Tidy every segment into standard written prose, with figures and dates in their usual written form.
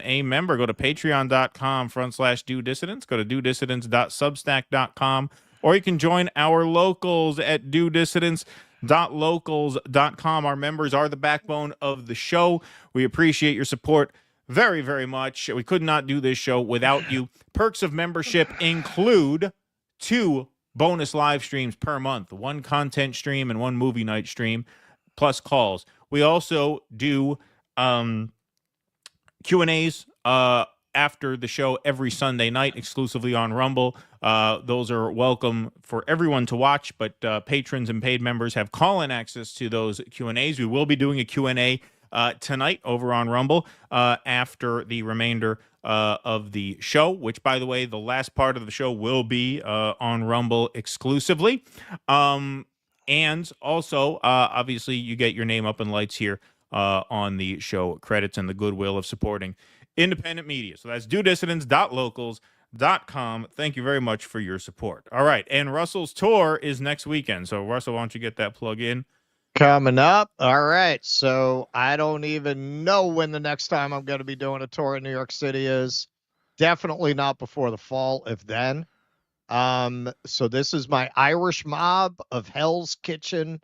a member, go to patreon.com/DoDissidence. Go to DoDissidence.substack.com, or you can join our locals at DoDissidence.locals.com. Our members are the backbone of the show. We appreciate your support very, very much. We could not do this show without you. Perks of membership include 2 bonus live streams per month, 1 content stream and 1 movie night stream, plus calls. We also do Q&As after the show every Sunday night, exclusively on Rumble. Those are welcome for everyone to watch, but patrons and paid members have call-in access to those Q&As. We will be doing a Q&A tonight over on Rumble after the remainder of the show, which, by the way, the last part of the show will be on Rumble exclusively. And also, obviously, you get your name up in lights here on the show credits and the goodwill of supporting independent media. So that's DoDissidence.locals.com. Thank you very much for your support. All right, and Russell's tour is next weekend. So, Russell, why don't you get that plug in? Coming up. All right. So I don't even know when the next time I'm going to be doing a tour in New York City is. Definitely not before the fall, if then. So this is my Irish Mob of Hell's Kitchen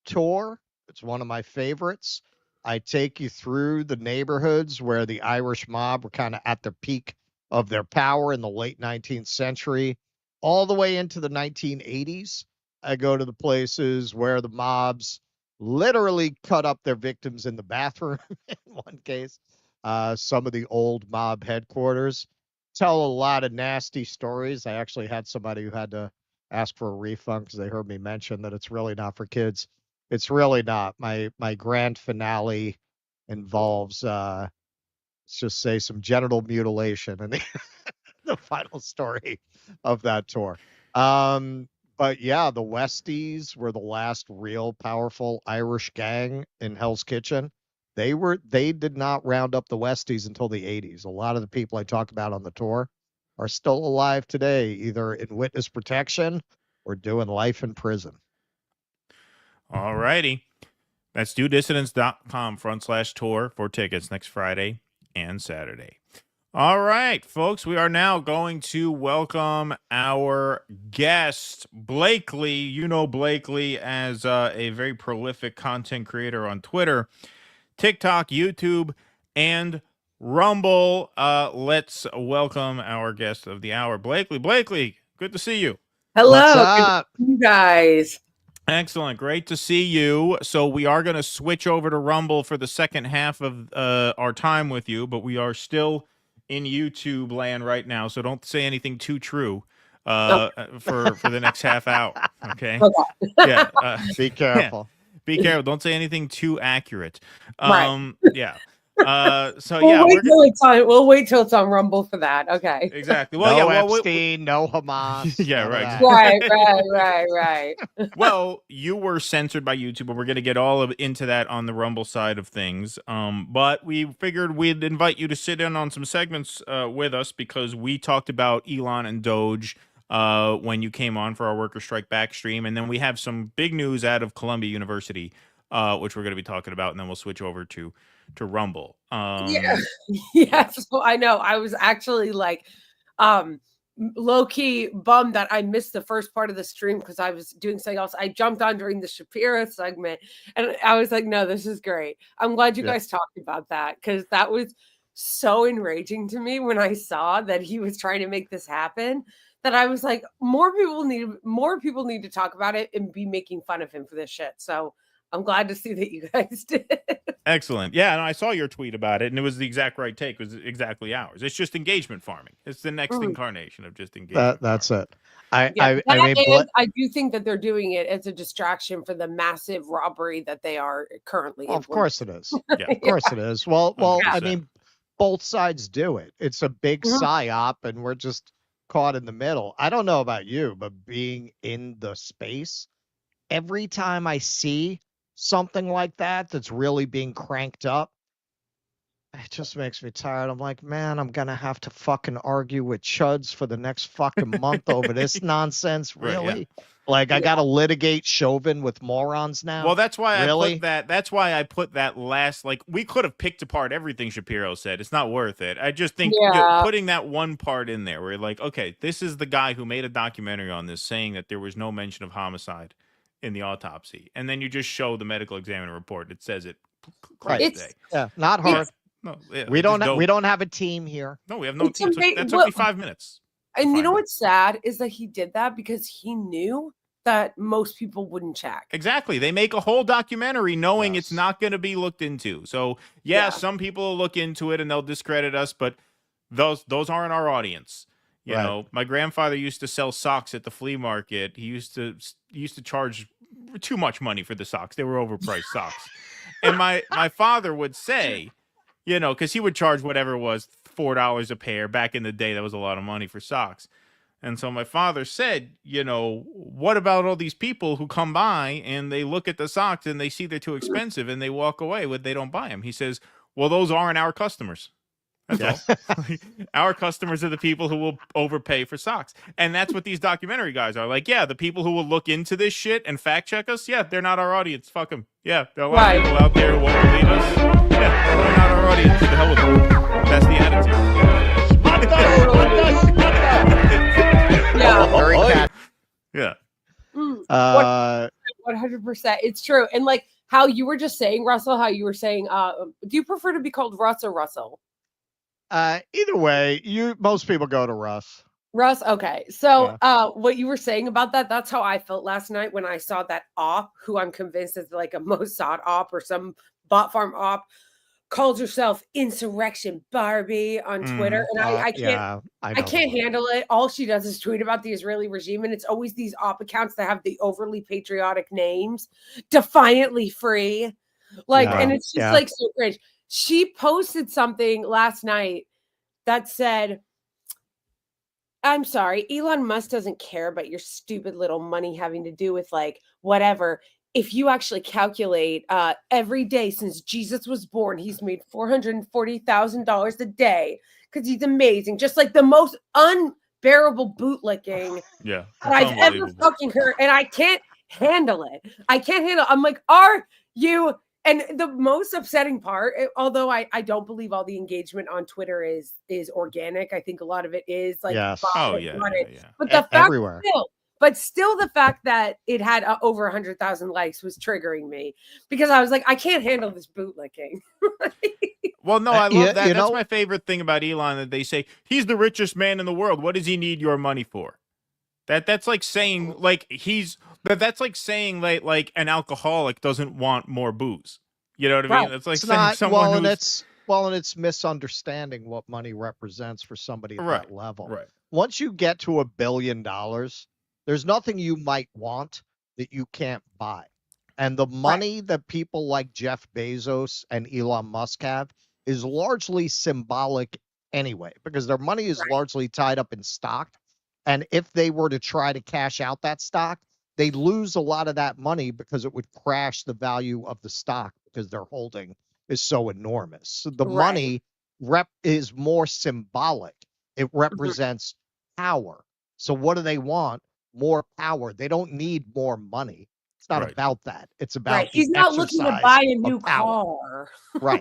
tour. It's one of my favorites. I take you through the neighborhoods where the Irish Mob were kind of at the peak of their power in the late 19th century, all the way into the 1980s. I go to the places where the mobs literally cut up their victims in the bathroom in one case. Some of the old mob headquarters. Tell a lot of nasty stories. I actually had somebody who had to ask for a refund because they heard me mention that it's really not for kids. It's really not. My grand finale involves, let's just say, some genital mutilation in the final story of that tour. But yeah, the Westies were the last real powerful Irish gang in Hell's Kitchen. They did not round up the Westies until the 80s. A lot of the people I talk about on the tour are still alive today, either in witness protection or doing life in prison. All righty. That's DoDissidence.com/tour for tickets next Friday and Saturday. All right, folks, we are now going to welcome our guest, Blakeley. You know Blakeley as a very prolific content creator on Twitter, TikTok, YouTube, and Rumble. Let's welcome our guest of the hour, Blakeley. Blakeley, good to see you. Hello, what's up? you guys. Excellent. Great to see you. So we are going to switch over to Rumble for the second half of our time with you, but we are still in YouTube land right now, so don't say anything too true for the next half hour. Okay. Yeah. Be careful. Yeah. Be careful. Don't say anything too accurate. Right. Yeah. So yeah, we'll wait till it's on Rumble for that. Okay. Exactly. Well, no Epstein, no Hamas. Yeah, right. Right. Well, you were censored by YouTube, and we're going to get into that on the Rumble side of things. But we figured we'd invite you to sit in on some segments with us because we talked about Elon and Doge when you came on for our Worker Strike Back stream, and then we have some big news out of Columbia University, which we're going to be talking about, and then we'll switch over to Rumble. Yeah. So I know I was actually like low-key bummed that I missed the first part of the stream because I was doing something else. I jumped on during the Shapiro segment and I was like, no, this is great. I'm glad you guys talked about that because that was so enraging to me when I saw that he was trying to make this happen, that I was like, more people need to talk about it and be making fun of him for this shit. So I'm glad to see that you guys did. Excellent. Yeah, and I saw your tweet about it, and it was the exact right take. It was exactly ours. It's just engagement farming. It's the next incarnation of just engagement. That's farming. it. I do think that they're doing it as a distraction for the massive robbery that they are currently. Well, of course it is. Yeah. Of course it is. Well, 100%. I mean, both sides do it. It's a big psyop, and we're just caught in the middle. I don't know about you, but being in the space, every time I see something like that that's really being cranked up, it just makes me tired. I'm like, man, I'm gonna have to fucking argue with chuds for the next fucking month over this nonsense. Right, yeah. Really? Like, I gotta litigate Chauvin with morons now. Well, that's why Really? I put that. That's why I put that last. Like, we could have picked apart everything Shapiro said. It's not worth it. I just think putting that one part in there, where you're like, okay, this is the guy who made a documentary on this, saying that there was no mention of homicide in the autopsy, and then you just show the medical examiner report. It says it. Right. It's not hard. No, yeah, we don't have a team here. No, we have no team. That took me 5 minutes. And you know what's sad is that he did that because he knew that most people wouldn't check. Exactly. They make a whole documentary knowing it's not going to be looked into. So, some people will look into it and they'll discredit us, but those aren't our audience. You know, my grandfather used to sell socks at the flea market. He used to charge too much money for the socks. They were overpriced socks. And my father would say, you know, because he would charge whatever it was, $4 a pair. Back in the day, that was a lot of money for socks. And so my father said, you know, what about all these people who come by and they look at the socks and they see they're too expensive and they walk away when they don't buy them? He says, well, those aren't our customers. That's all. Our customers are the people who will overpay for socks. And that's what these documentary guys are. Like, the people who will look into this shit and fact check us, they're not our audience. Fuck them. Yeah, there are a lot of people out there who won't believe us. Yeah, they're not our audience. To the hell with them. That's the attitude. Yeah. 100%. It's true. And like how you were just saying, Russell, how you were saying, do you prefer to be called Russ or Russell? Either way, most people go to Russ. Russ, okay. So what you were saying about that's how I felt last night when I saw that op, who I'm convinced is like a Mossad op or some bot farm op, calls herself Insurrection Barbie on Twitter. And I can't handle it. All she does is tweet about the Israeli regime. And it's always these op accounts that have the overly patriotic names, Defiantly Free. Like, and it's just like so cringe. She posted something last night that said, I'm sorry, Elon Musk doesn't care about your stupid little money having to do with like whatever. If you actually calculate every day since Jesus was born, he's made $440,000 a day because he's amazing. Just like the most unbearable bootlicking I've ever fucking heard. And I can't handle it. I'm like, are you? And the most upsetting part, although I don't believe all the engagement on Twitter is organic. I think a lot of it is like, yes. But the fact still the fact that it had over 100,000 likes was triggering me because I was like, I can't handle this bootlicking. Well, no, I love that. That's my favorite thing about Elon, that they say he's the richest man in the world. What does he need your money for? That's like saying that's like saying like an alcoholic doesn't want more booze. You know what I mean? It's like saying someone who's and it's misunderstanding what money represents for somebody at that level. Right. Once you get to $1 billion, there's nothing you might want that you can't buy. And the money that people like Jeff Bezos and Elon Musk have is largely symbolic anyway, because their money is largely tied up in stock. And if they were to try to cash out that stock, they'd lose a lot of that money because it would crash the value of the stock because their holding is so enormous. So the money is more symbolic. It represents power. So what do they want? More power. They don't need more money. It's not about that. It's about he's not looking to buy a new car. Right.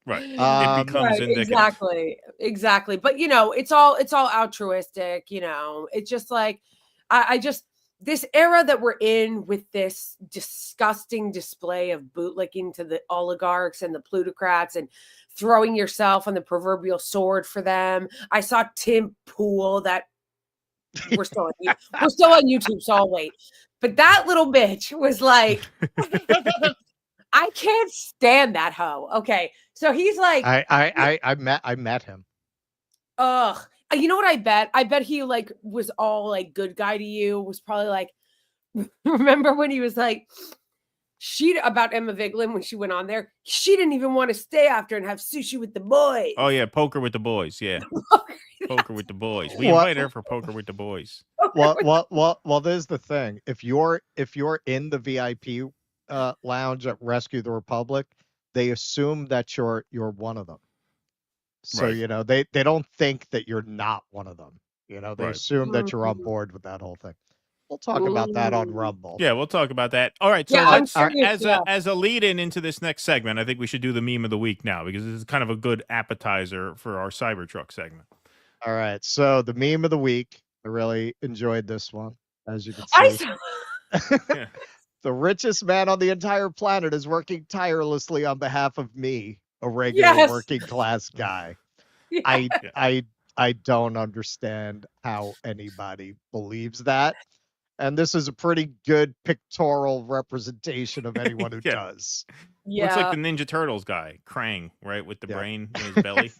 It becomes indicative. Exactly. But it's all altruistic. It's just like I just this era that we're in with this disgusting display of bootlicking to the oligarchs and the plutocrats and throwing yourself on the proverbial sword for them. I saw Tim Pool that we're still on YouTube, so I'll wait. But that little bitch was like, I can't stand that hoe. Okay, so he's like, I met him. Ugh. You know what I bet? I bet he like was all like good guy to you. Was probably like, remember when he was like, about Emma Vigeland when she went on there, she didn't even want to stay after and have sushi with the boys. Oh yeah, poker with the boys. Yeah, poker with the boys. We invited her for poker with the boys. Well, there's the thing. If you're in the VIP lounge at Rescue the Republic, they assume that you're one of them. So, Right. you know, they don't think that you're not one of them. You know, they Right. assume that you're on Mm, board with that whole thing. We'll talk about that on mm. Rumble. Yeah, we'll talk about that. All right, so Yeah, I'm let's curious. Yeah. as a lead in into this next segment, I think we should do the meme of the week now because this is kind of a good appetizer for our Cybertruck segment. All right. So the meme of the week, I really enjoyed this one, as you can I see. saw- Yeah. The richest man on the entire planet is working tirelessly on behalf of me, a regular Yes. working class guy. Yeah. I don't understand how anybody believes that. And this is a pretty good pictorial representation of anyone who Yeah. does. Looks like Yeah. the Ninja Turtles guy, Krang, right, with the Yeah. brain in his belly.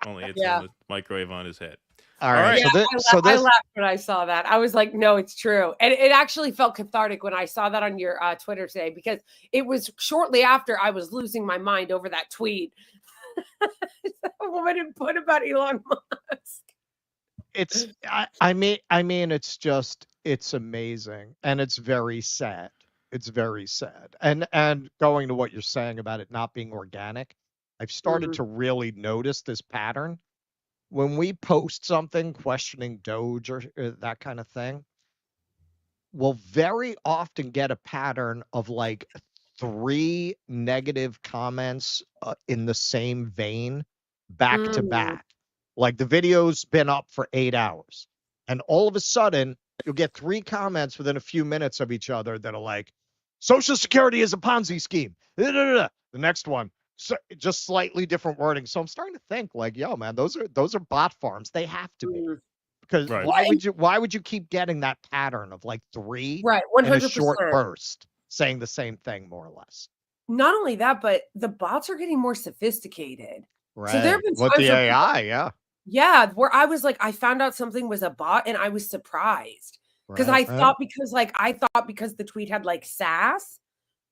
Only it's Yeah. on the microwave on his head. All right. Yeah, So I this laughed when I saw that. I was like, no, it's true. And it actually felt cathartic when I saw that on your Twitter today because it was shortly after I was losing my mind over that tweet. A woman had put about Elon Musk. it's I mean it's amazing and it's very sad. It's very sad. And going to what you're saying about it not being organic, I've started Mhm. to really notice this pattern. When we post something questioning Doge or that kind of thing, we'll very often get a pattern of like 3 negative comments in the same vein back to Mm. back. Like the video's been up for 8 hours. And all of a sudden, you'll get 3 comments within a few minutes of each other that are like, Social Security is a Ponzi scheme. The next one, just slightly different wording. So I'm starting to think like, yo, man, those are bot farms. They have to be. Mm. Because Right. why would you keep getting that pattern of like 3 Right, in a short 100%. burst saying the same thing more or less? Not only that, but the bots are getting more sophisticated. So there have Right. been With times the where people, AI, yeah. yeah, where I was like, I found out something was a bot and I was surprised because Right. I thought because the tweet had like sass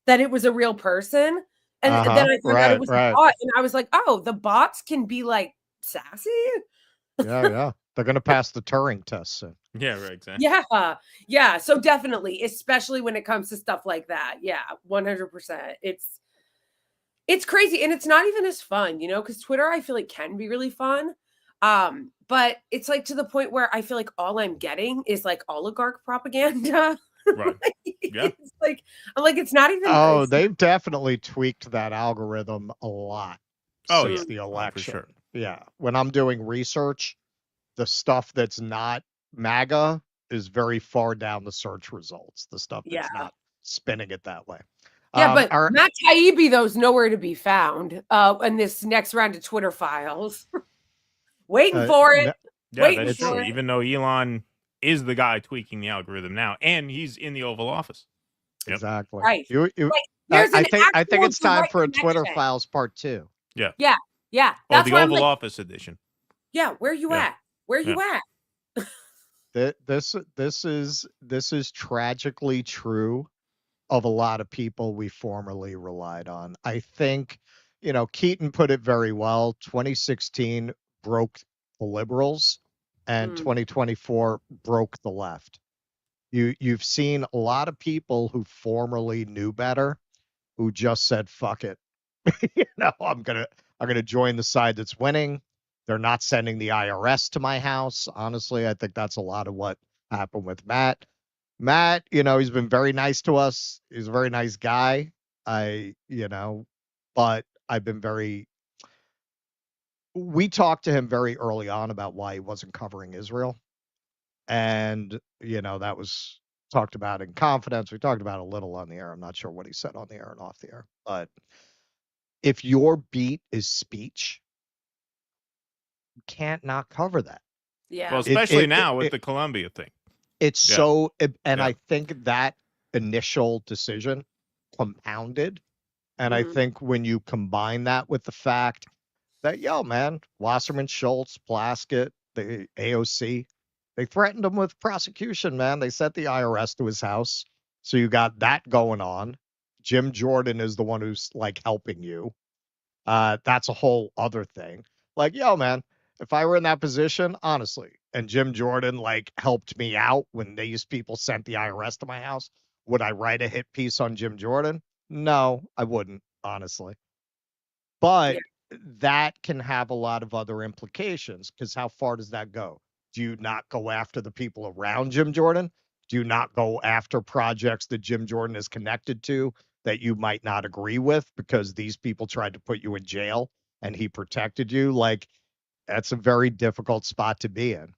that it was a real person. And then I found out it Right, was a right. bot and I was like, oh, the bots can be like sassy. Yeah, yeah. They're gonna pass the Turing test soon. Yeah, right, exactly. Yeah. Yeah. So definitely, especially when it comes to stuff like that. Yeah, 100%. It's crazy. And it's not even as fun, you know, because Twitter, I feel like can be really fun. But it's like to the point where I feel like all I'm getting is like oligarch propaganda. Right. Yeah. It's like I'm like, it's not even Oh, nice. they've definitely tweaked that algorithm a lot Oh, since yeah. the Oh, for election. sure. Yeah. When I'm doing research, the stuff that's not MAGA is very far down the search results. The stuff Yeah. that's not spinning it that way. Yeah, but All right. Matt Taibbi, though, is nowhere to be found in this next round of Twitter files. Waiting for it. Yeah, Waiting that's for true. it. Even though Elon is the guy tweaking the algorithm now, and he's in the Oval Office. Yep. Exactly. Right. You, Right. There's I an think actual it's time direct for a Twitter connection. Files Part 2. Yeah. Yeah. Yeah. Oh, That's the why I'm Oval like, Office edition. yeah, where you Yeah. at? Where you at? This is tragically true of a lot of people we formerly relied on. I think, you know, Keaton put it very well. 2016 broke the liberals and Mm. 2024 broke the left. You've seen a lot of people who formerly knew better who just said fuck it. You know, I'm gonna join the side that's winning. They're not sending the IRS to my house. Honestly, I think that's a lot of what happened with Matt. Matt, you know, he's been very nice to us. He's a very nice guy. But I've been we talked to him very early on about why he wasn't covering Israel. And, you know, that was talked about in confidence. We talked about it a little on the air. I'm not sure what he said on the air and off the air. But if your beat is speech, you can't not cover that. Yeah. Well, especially now with the Columbia thing. It's Yeah. so, and Yeah. I think that initial decision compounded. And I Mhm. think when you combine that with the fact that, yo, man, Wasserman Schultz, Plaskett, the AOC, they threatened him with prosecution, man. They sent the IRS to his house. So you got that going on. Jim Jordan is the one who's like helping you. That's a whole other thing. Like, yo, man, if I were in that position, honestly, and Jim Jordan like helped me out when these people sent the IRS to my house, would I write a hit piece on Jim Jordan? No, I wouldn't, honestly. But that can have a lot of other implications, because how far does that go? Do you not go after the people around Jim Jordan? Do you not go after projects that Jim Jordan is connected to that you might not agree with because these people tried to put you in jail and he protected you? Like, that's a very difficult spot to be in.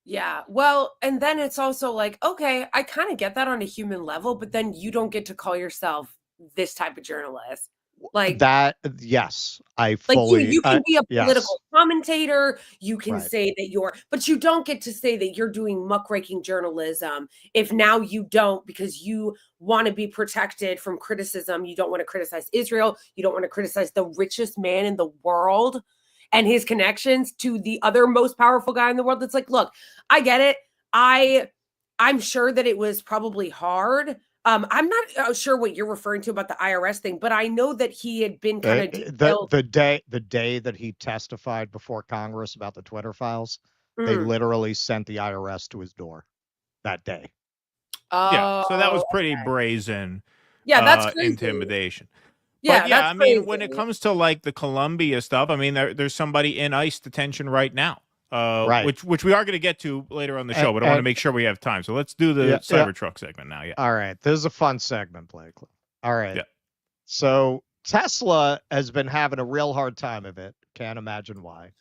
Yeah. Well, and then it's also like, okay, I kind of get that on a human level, but then you don't get to call yourself this type of journalist. Like that, yes, I like fully. you can be a yes. political commentator, you can Right. say that but you don't get to say that you're doing muckraking journalism if now you don't, because you want to be protected from criticism. You don't want to criticize Israel. You don't want to criticize the richest man in the world and his connections to the other most powerful guy in the world. It's like, look, I get it. I'm sure that it was probably hard. I'm not sure what you're referring to about the IRS thing, but I know that he had been kind of the day that he testified before Congress about the Twitter files, they literally sent the IRS to his door that day. Yeah, so that was pretty brazen. Yeah, that's crazy. Intimidation. Yeah, but yeah, that's I mean, crazy. when it comes to like the Columbia stuff, I mean, there's somebody in ICE detention right now. Right. Which we are going to get to later on the show, but I want to make sure we have time. So let's do the Cybertruck segment now. Yeah. All right. This is a fun segment, Blakeley. All right. Yeah. So Tesla has been having a real hard time of it. Can't imagine why.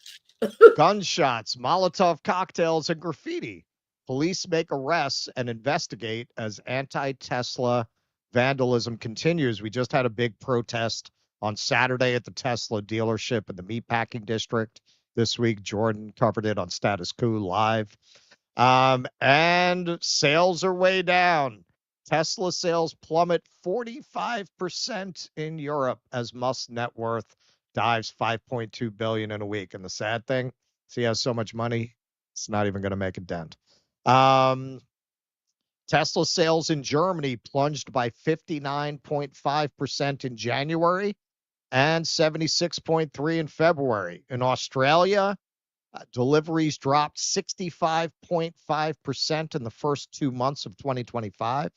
Gunshots, Molotov cocktails, and graffiti. Police make arrests and investigate as anti-Tesla vandalism continues. We just had a big protest on Saturday at the Tesla dealership in the Meatpacking District. This week, Jordan covered it on Status Quo Live. And sales are way down. Tesla sales plummet 45% in Europe as Musk's net worth dives $5.2 billion in a week. And the sad thing is he has so much money, it's not even going to make a dent. Tesla sales in Germany plunged by 59.5% in January and 76.3% in February. In Australia, deliveries dropped 65.5% in the first 2 months of 2025.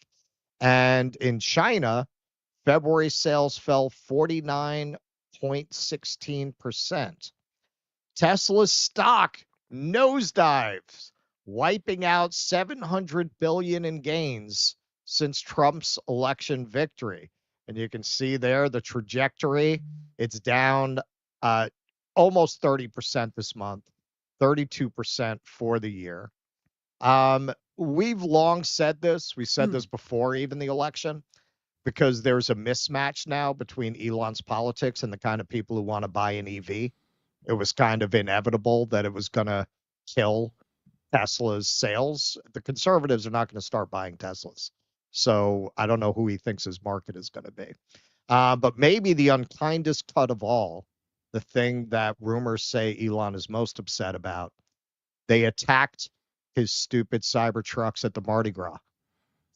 And in China, February sales fell 49.16%. Tesla's stock nosedives, wiping out $700 billion in gains since Trump's election victory. And you can see there the trajectory. It's down almost 30% this month, 32% for the year. We've long said this. We said this before even the election, because there's a mismatch now between Elon's politics and the kind of people who want to buy an EV. It was kind of inevitable that it was going to kill Tesla's sales. The conservatives are not going to start buying Teslas. So I don't know who he thinks his market is going to be. But maybe the unkindest cut of all, the thing that rumors say Elon is most upset about, they attacked his stupid Cybertrucks at the Mardi Gras.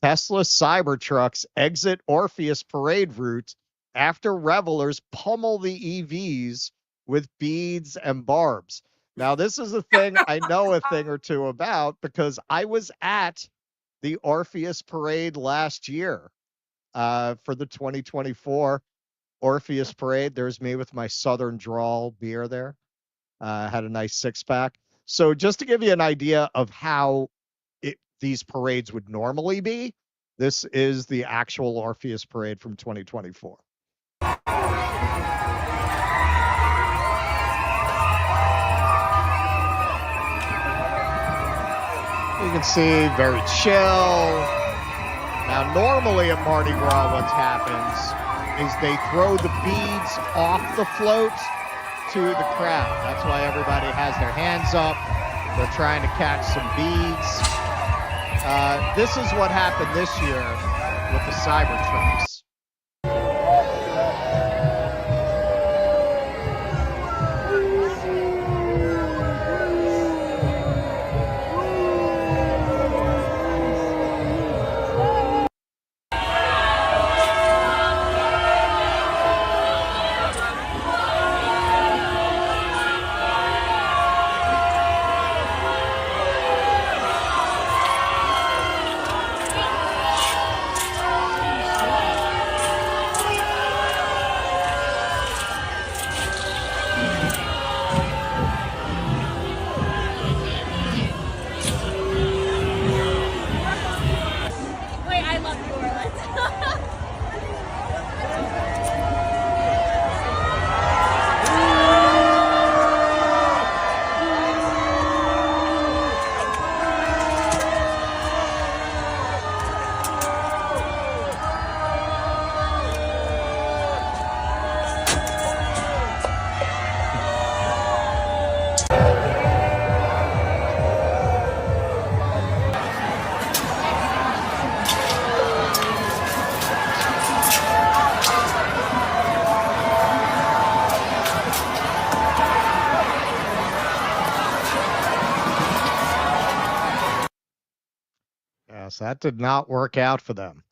Tesla Cybertrucks exit Orpheus parade route after revelers pummel the EVs with beads and barbs. Now, this is a thing I know a thing or two about, because I was at the Orpheus parade last year for the 2024 Orpheus parade. There's me with my Southern Drawl beer there. Had a nice 6-pack. So just to give you an idea of how these parades would normally be, this is the actual Orpheus parade from 2024. You can see very chill. Now, normally at Mardi Gras, what happens is they throw the beads off the float to the crowd. That's why everybody has their hands up. They're trying to catch some beads. This is what happened this year with the Cybertrucks. Yes, that did not work out for them.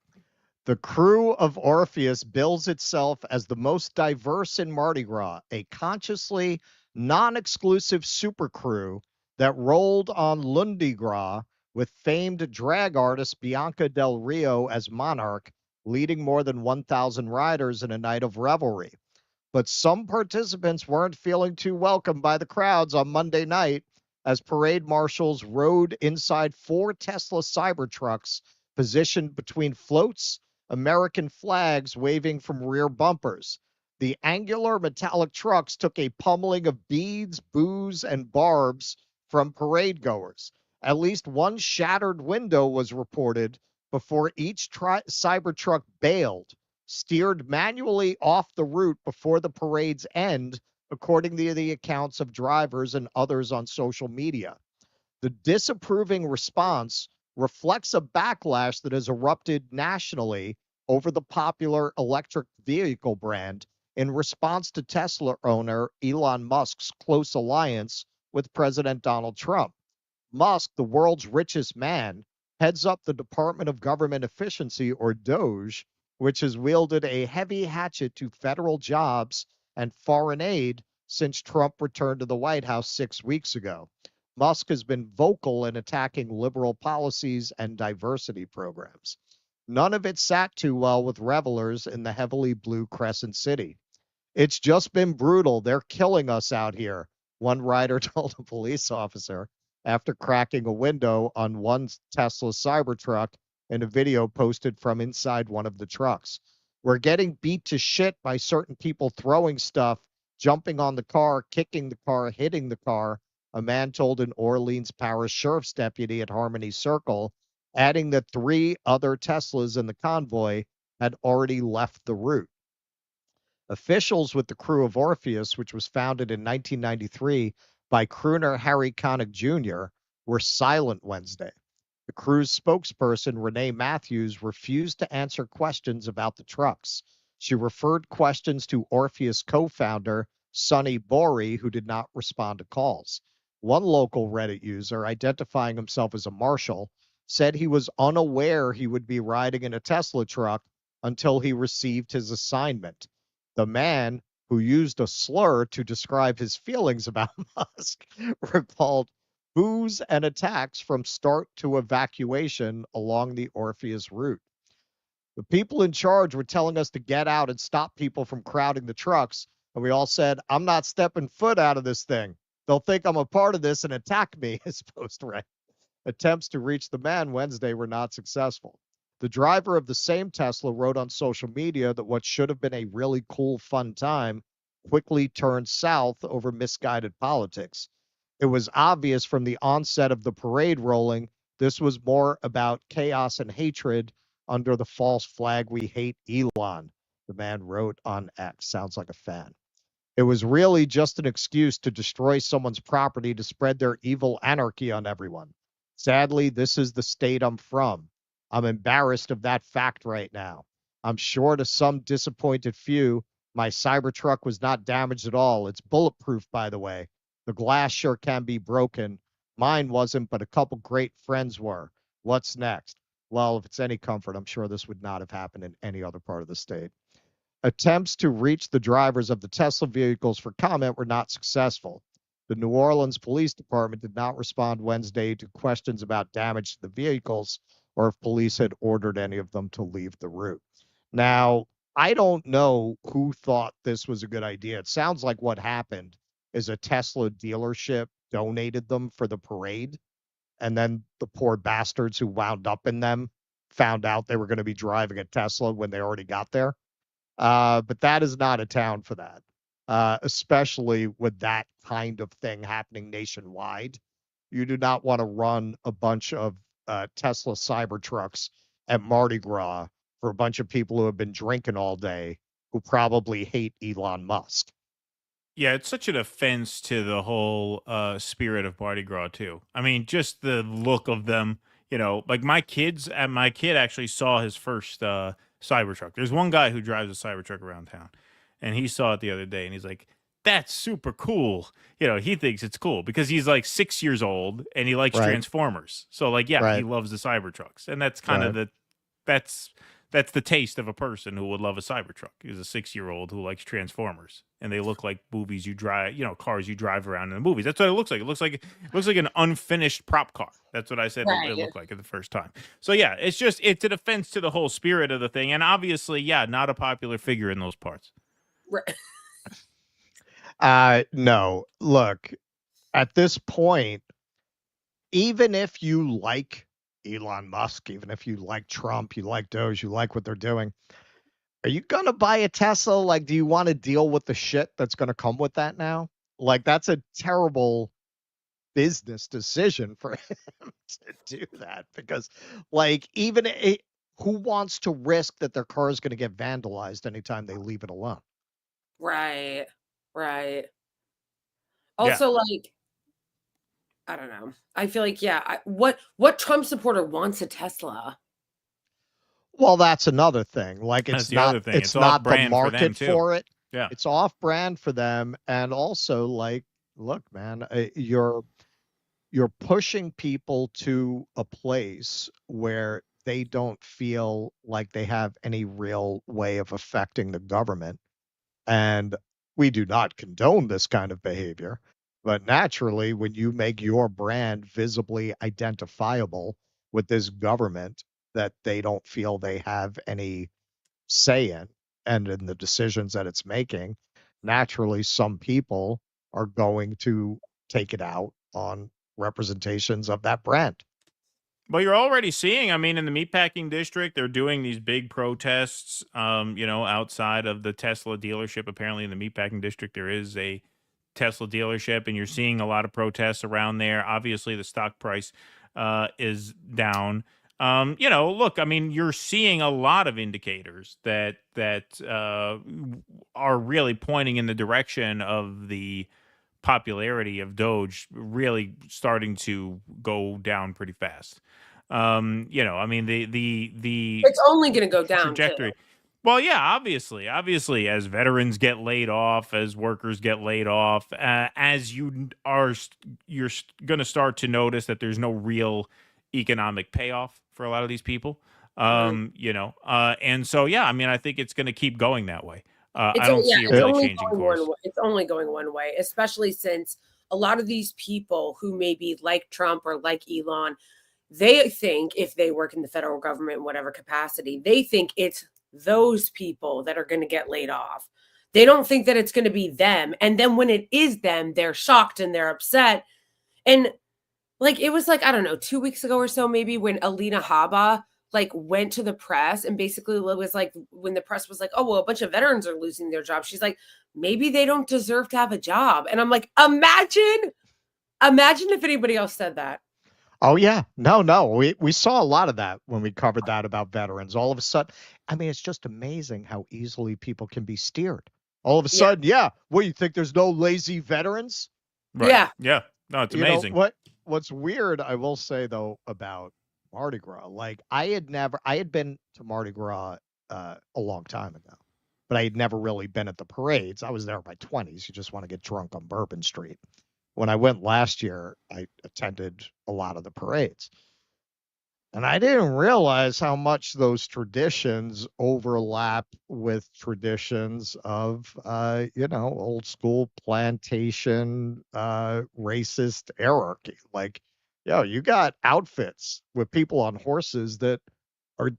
The crew of Orpheus bills itself as the most diverse in Mardi Gras, a consciously non-exclusive super crew that rolled on Lundi Gras with famed drag artist Bianca Del Rio as monarch, leading more than 1,000 riders in a night of revelry. But some participants weren't feeling too welcome by the crowds on Monday night as parade marshals rode inside 4 Tesla Cybertrucks positioned between floats, American flags waving from rear bumpers. The angular metallic trucks took a pummeling of beads, booze, and barbs from parade goers. At least one shattered window was reported before each Cybertruck bailed, steered manually off the route before the parade's end, according to the accounts of drivers and others on social media. The disapproving response reflects a backlash that has erupted nationally over the popular electric vehicle brand in response to Tesla owner Elon Musk's close alliance with President Donald Trump. Musk, the world's richest man, heads up the Department of Government Efficiency, or DOGE, which has wielded a heavy hatchet to federal jobs and foreign aid since Trump returned to the White House 6 weeks ago. Musk has been vocal in attacking liberal policies and diversity programs. None of it sat too well with revelers in the heavily blue Crescent City. It's just been brutal. They're killing us out here, one rider told a police officer after cracking a window on one Tesla Cybertruck in a video posted from inside one of the trucks. We're getting beat to shit by certain people throwing stuff, jumping on the car, kicking the car, hitting the car, a man told an Orleans Parish Sheriff's deputy at Harmony Circle, adding that 3 other Teslas in the convoy had already left the route. Officials with the crew of Orpheus, which was founded in 1993 by crooner Harry Connick Jr., were silent Wednesday. The crew's spokesperson, Renee Matthews, refused to answer questions about the trucks. She referred questions to Orpheus co-founder Sonny Bory, who did not respond to calls. One local Reddit user, identifying himself as a marshal, said he was unaware he would be riding in a Tesla truck until he received his assignment. The man, who used a slur to describe his feelings about Musk, recalled boos and attacks from start to evacuation along the Orpheus route. The people in charge were telling us to get out and stop people from crowding the trucks, and we all said, I'm not stepping foot out of this thing. They'll think I'm a part of this and attack me, his post read. Attempts to reach the man Wednesday were not successful. The driver of the same Tesla wrote on social media that what should have been a really cool, fun time quickly turned south over misguided politics. It was obvious from the onset of the parade rolling, this was more about chaos and hatred under the false flag we hate Elon, the man wrote on X. Sounds like a fan. It was really just an excuse to destroy someone's property to spread their evil anarchy on everyone. Sadly, this is the state I'm from. I'm embarrassed of that fact right now. I'm sure to some disappointed few, my Cybertruck was not damaged at all. It's bulletproof, by the way. The glass sure can be broken. Mine wasn't, but a couple great friends were. What's next? Well, if it's any comfort, I'm sure this would not have happened in any other part of the state. Attempts to reach the drivers of the Tesla vehicles for comment were not successful. The New Orleans Police Department did not respond Wednesday to questions about damage to the vehicles or if police had ordered any of them to leave the route. Now, I don't know who thought this was a good idea. It sounds like what happened is a Tesla dealership donated them for the parade, and then the poor bastards who wound up in them found out they were going to be driving a Tesla when they already got there. But that is not a town for that, especially with that kind of thing happening nationwide. You do not want to run a bunch of Tesla Cybertrucks at Mardi Gras for a bunch of people who have been drinking all day who probably hate Elon Musk. Yeah, it's such an offense to the whole spirit of Mardi Gras too. I mean, just the look of them, like my kid actually saw his first Cybertruck. There's one guy who drives a Cybertruck around town, and he saw it the other day, and he's like, that's super cool. He thinks it's cool because he's like 6 years old and he likes Right. Transformers. So like, yeah, he Right. loves the Cybertrucks, and that's kind of Right. that's the taste of a person who would love a Cybertruck, is a 6-year-old who likes Transformers, and they look like movies you drive, cars you drive around in the movies. That's what it looks like. It looks like an unfinished prop car. That's what I said it Right. looked like at the first time. So yeah, it's an offense to the whole spirit of the thing, and obviously, yeah, not a popular figure in those parts. No, look, at this point, even if you like Elon Musk, even if you like Trump, you like Doge, you like what they're doing, are you going to buy a Tesla? Like, do you want to deal with the shit that's going to come with that now? Like, that's a terrible business decision for him to do that, because like, who wants to risk that their car is going to get vandalized anytime they leave it alone? Right. Yeah. Also, like, I don't know. I feel like, yeah, what Trump supporter wants a Tesla? Well, that's another thing. Like, That's it's the not other thing. it's It's not the off-brand for them, market too. for it. Yeah. It's off brand for them. And also, like, look, man, you're pushing people to a place where they don't feel like they have any real way of affecting the government. And we do not condone this kind of behavior. But naturally, when you make your brand visibly identifiable with this government that they don't feel they have any say in, and in the decisions that it's making, naturally, some people are going to take it out on representations of that brand. Well, you're already seeing, I mean, in the meatpacking district, they're doing these big protests, outside of the Tesla dealership. Apparently, in the meatpacking district, there is a Tesla dealership, and you're seeing a lot of protests around there. Obviously, the stock price is down. Look, I mean, you're seeing a lot of indicators that are really pointing in the direction of the popularity of Doge really starting to go down pretty fast. I mean, the It's only going to go down trajectory. too. Well, yeah, obviously, as veterans get laid off, as workers get laid off, as you're going to start to notice that there's no real economic payoff for a lot of these people. And so, yeah, I mean, I think it's going to keep going that way. I don't see it really changing course. It's only going one way, especially since a lot of these people who maybe like Trump or like Elon, they think if they work in the federal government in whatever capacity, they think it's those people that are going to get laid off. They don't think that it's going to be them. And then when it is them, they're shocked and they're upset. And like, it was like, I don't know, 2 weeks ago or so, maybe, when Alina Habba like went to the press and basically was like, when the press was like, oh, well, a bunch of veterans are losing their jobs, she's like, maybe they don't deserve to have a job. And I'm like, imagine if anybody else said that. Oh yeah, no, we saw a lot of that when we covered that about veterans. All of a sudden, I mean, it's just amazing how easily people can be steered. All of a sudden, what, you think there's no lazy veterans? Right. Yeah, no, it's amazing. What's weird, I will say though, about Mardi Gras, like, I had been to Mardi Gras a long time ago, but I had never really been at the parades. I was there in my 20s. You just want to get drunk on Bourbon Street. When I went last year, I attended a lot of the parades. And I didn't realize how much those traditions overlap with traditions of, old school plantation, racist hierarchy. Like, you got outfits with people on horses that are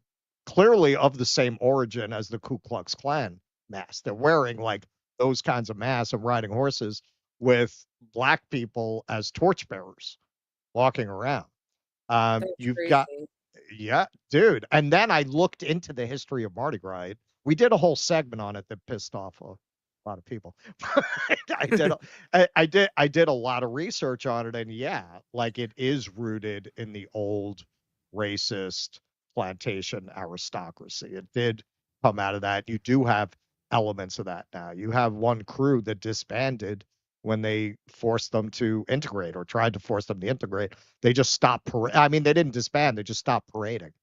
clearly of the same origin as the Ku Klux Klan mask. They're wearing like those kinds of masks and riding horses with Black people as torchbearers walking around. You've got, yeah, dude. And then I looked into the history of Mardi Gras. We did a whole segment on it that pissed off a lot of people. I did a lot of research on it, and yeah, like, it is rooted in the old racist plantation aristocracy. It did come out of that. You do have elements of that now. You have one crew that disbanded when they forced them to integrate, or tried to force them to integrate. They just stopped. I mean, they didn't disband. They just stopped parading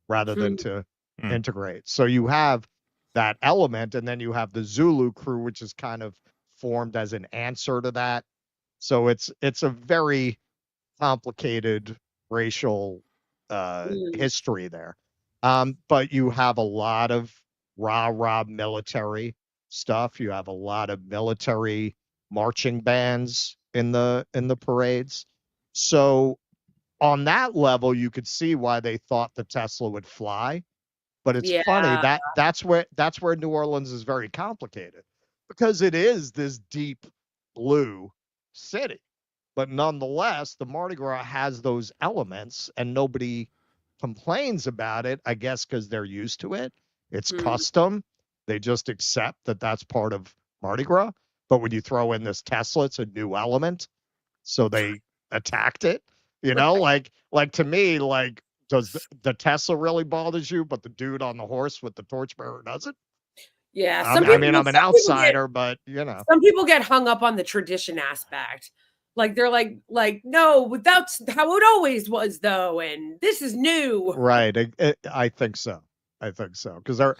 rather than to integrate. So you have that element, and then you have the Zulu crew, which is kind of formed as an answer to that. So it's a very complicated racial history there. But you have a lot of rah-rah military stuff. You have a lot of military marching bands in the parades. So on that level, you could see why they thought the Tesla would fly. But it's funny that that's where New Orleans is very complicated, because it is this deep blue city. But nonetheless, the Mardi Gras has those elements, and nobody complains about it, I guess, because they're used to it. It's custom. They just accept that that's part of Mardi Gras. But when you throw in this Tesla, it's a new element. So they attacked it. You know, like to me, like, does the Tesla really bothers you, but the dude on the horse with the torchbearer doesn't? Yeah. I mean, I'm an outsider, but you know. Some people get hung up on the tradition aspect. Like they're like, no, that's how it always was, though, and this is new. Right. I think so. Because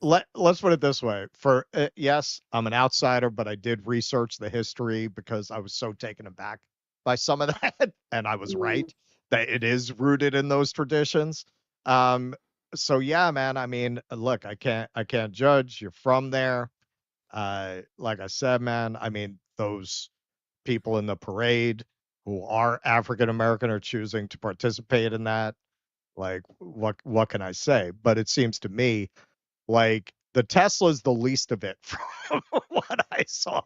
let's put it this way. For yes, I'm an outsider, but I did research the history because I was so taken aback by some of that, and I was right that it is rooted in those traditions. So yeah, man. I mean, look, I can't judge. You're from there. Like I said, man. I mean, those people in the parade who are African American are choosing to participate in that. Like, what can I say? But it seems to me like the Tesla's the least of it from what I saw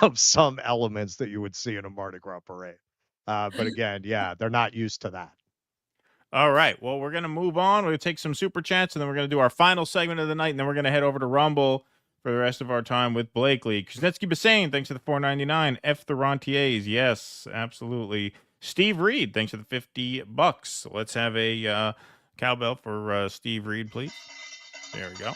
of some elements that you would see in a Mardi Gras parade. But again, yeah, they're not used to that. All right. Well, we're going to move on. We're going to take some super chats, and then we're going to do our final segment of the night, and then we're going to head over to Rumble for the rest of our time with Blakeley. Kuznetsky Bassane, thanks to the $4.99. F the Rentiers, yes, absolutely. Steve Reed, thanks to the $50. Let's have a cowbell for Steve Reed, please. There we go.